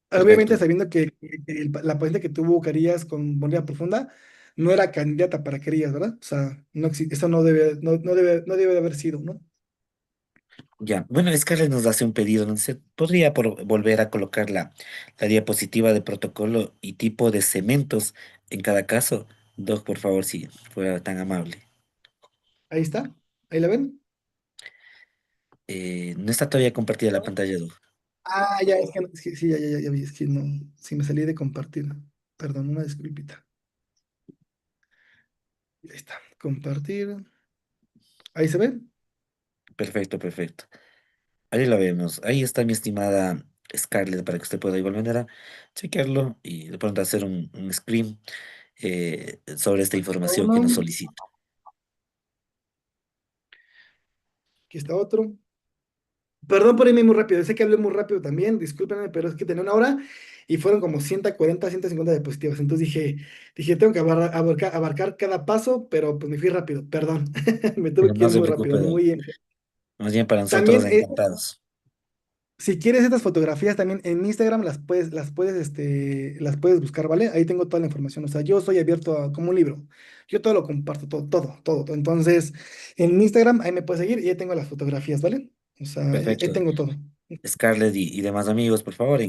Perfecto.
Obviamente sabiendo que la paciente que tuvo carillas con mordida profunda no era candidata para carillas, ¿verdad? O sea, eso no debe de haber sido, ¿no?
Ya. Bueno, Scarlett nos hace un pedido. ¿No? ¿Se podría volver a colocar la diapositiva de protocolo y tipo de cementos en cada caso? Doc, por favor, si fuera tan amable.
Ahí está, ahí la ven.
No está todavía compartida la pantalla, Doc.
Ah, ya, es que sí, ya vi, es que no, sí me salí de compartir. Perdón, una disculpita. Ahí está, compartir. Ahí se ve.
Perfecto, perfecto. Ahí la vemos. Ahí está mi estimada Scarlett para que usted pueda de igual manera chequearlo y de pronto hacer un screen sobre esta
Aquí está
información que
uno,
nos solicita.
aquí está otro. Perdón por irme muy rápido, sé que hablé muy rápido también, discúlpenme, pero es que tenía una hora y fueron como 140, 150 diapositivas. Entonces dije, tengo que abarcar cada paso, pero pues me fui rápido, perdón. Me tuve que
No
ir
se
muy rápido,
preocupe, Doc.
muy bien.
Más bien para nosotros
También,
encantados.
si quieres estas fotografías también en Instagram las puedes buscar, ¿vale? Ahí tengo toda la información. O sea, yo soy abierto como un libro. Yo todo lo comparto, todo, todo, todo, todo. Entonces, en Instagram ahí me puedes seguir y ahí tengo las fotografías, ¿vale? O sea, ahí
Perfecto.
tengo todo.
Scarlett y demás amigos, por favor,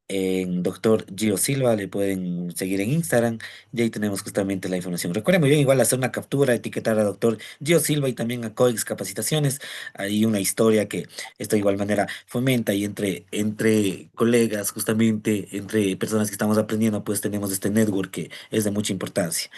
en Doctor Gio Silva, le pueden seguir en Instagram y ahí tenemos justamente la información. Recuerden muy bien, igual hacer una captura, etiquetar a Doctor Gio Silva y también a COEX Capacitaciones. Hay una historia que esto de igual manera fomenta y entre colegas, justamente, entre personas que estamos aprendiendo, pues tenemos este network que es de mucha importancia.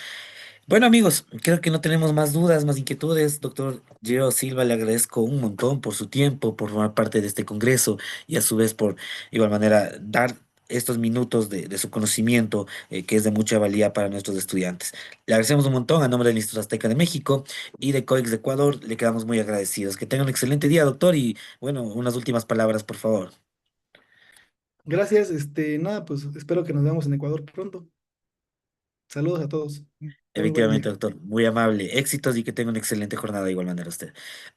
Bueno, amigos, creo que no tenemos más dudas, más inquietudes. Doctor Gio Silva, le agradezco un montón por su tiempo, por formar parte de este congreso y a su vez por, igual manera, dar estos minutos de su conocimiento, que es de mucha valía para nuestros estudiantes. Le agradecemos un montón a nombre del Instituto Azteca de México y de COEX de Ecuador. Le quedamos muy agradecidos. Que tenga un excelente día, doctor, y bueno, unas últimas palabras, por favor.
Gracias, nada, pues espero que nos veamos en Ecuador pronto. Saludos a todos. Muy buen
Efectivamente,
día.
doctor, muy amable. Éxitos y que tenga una excelente jornada de igual manera usted.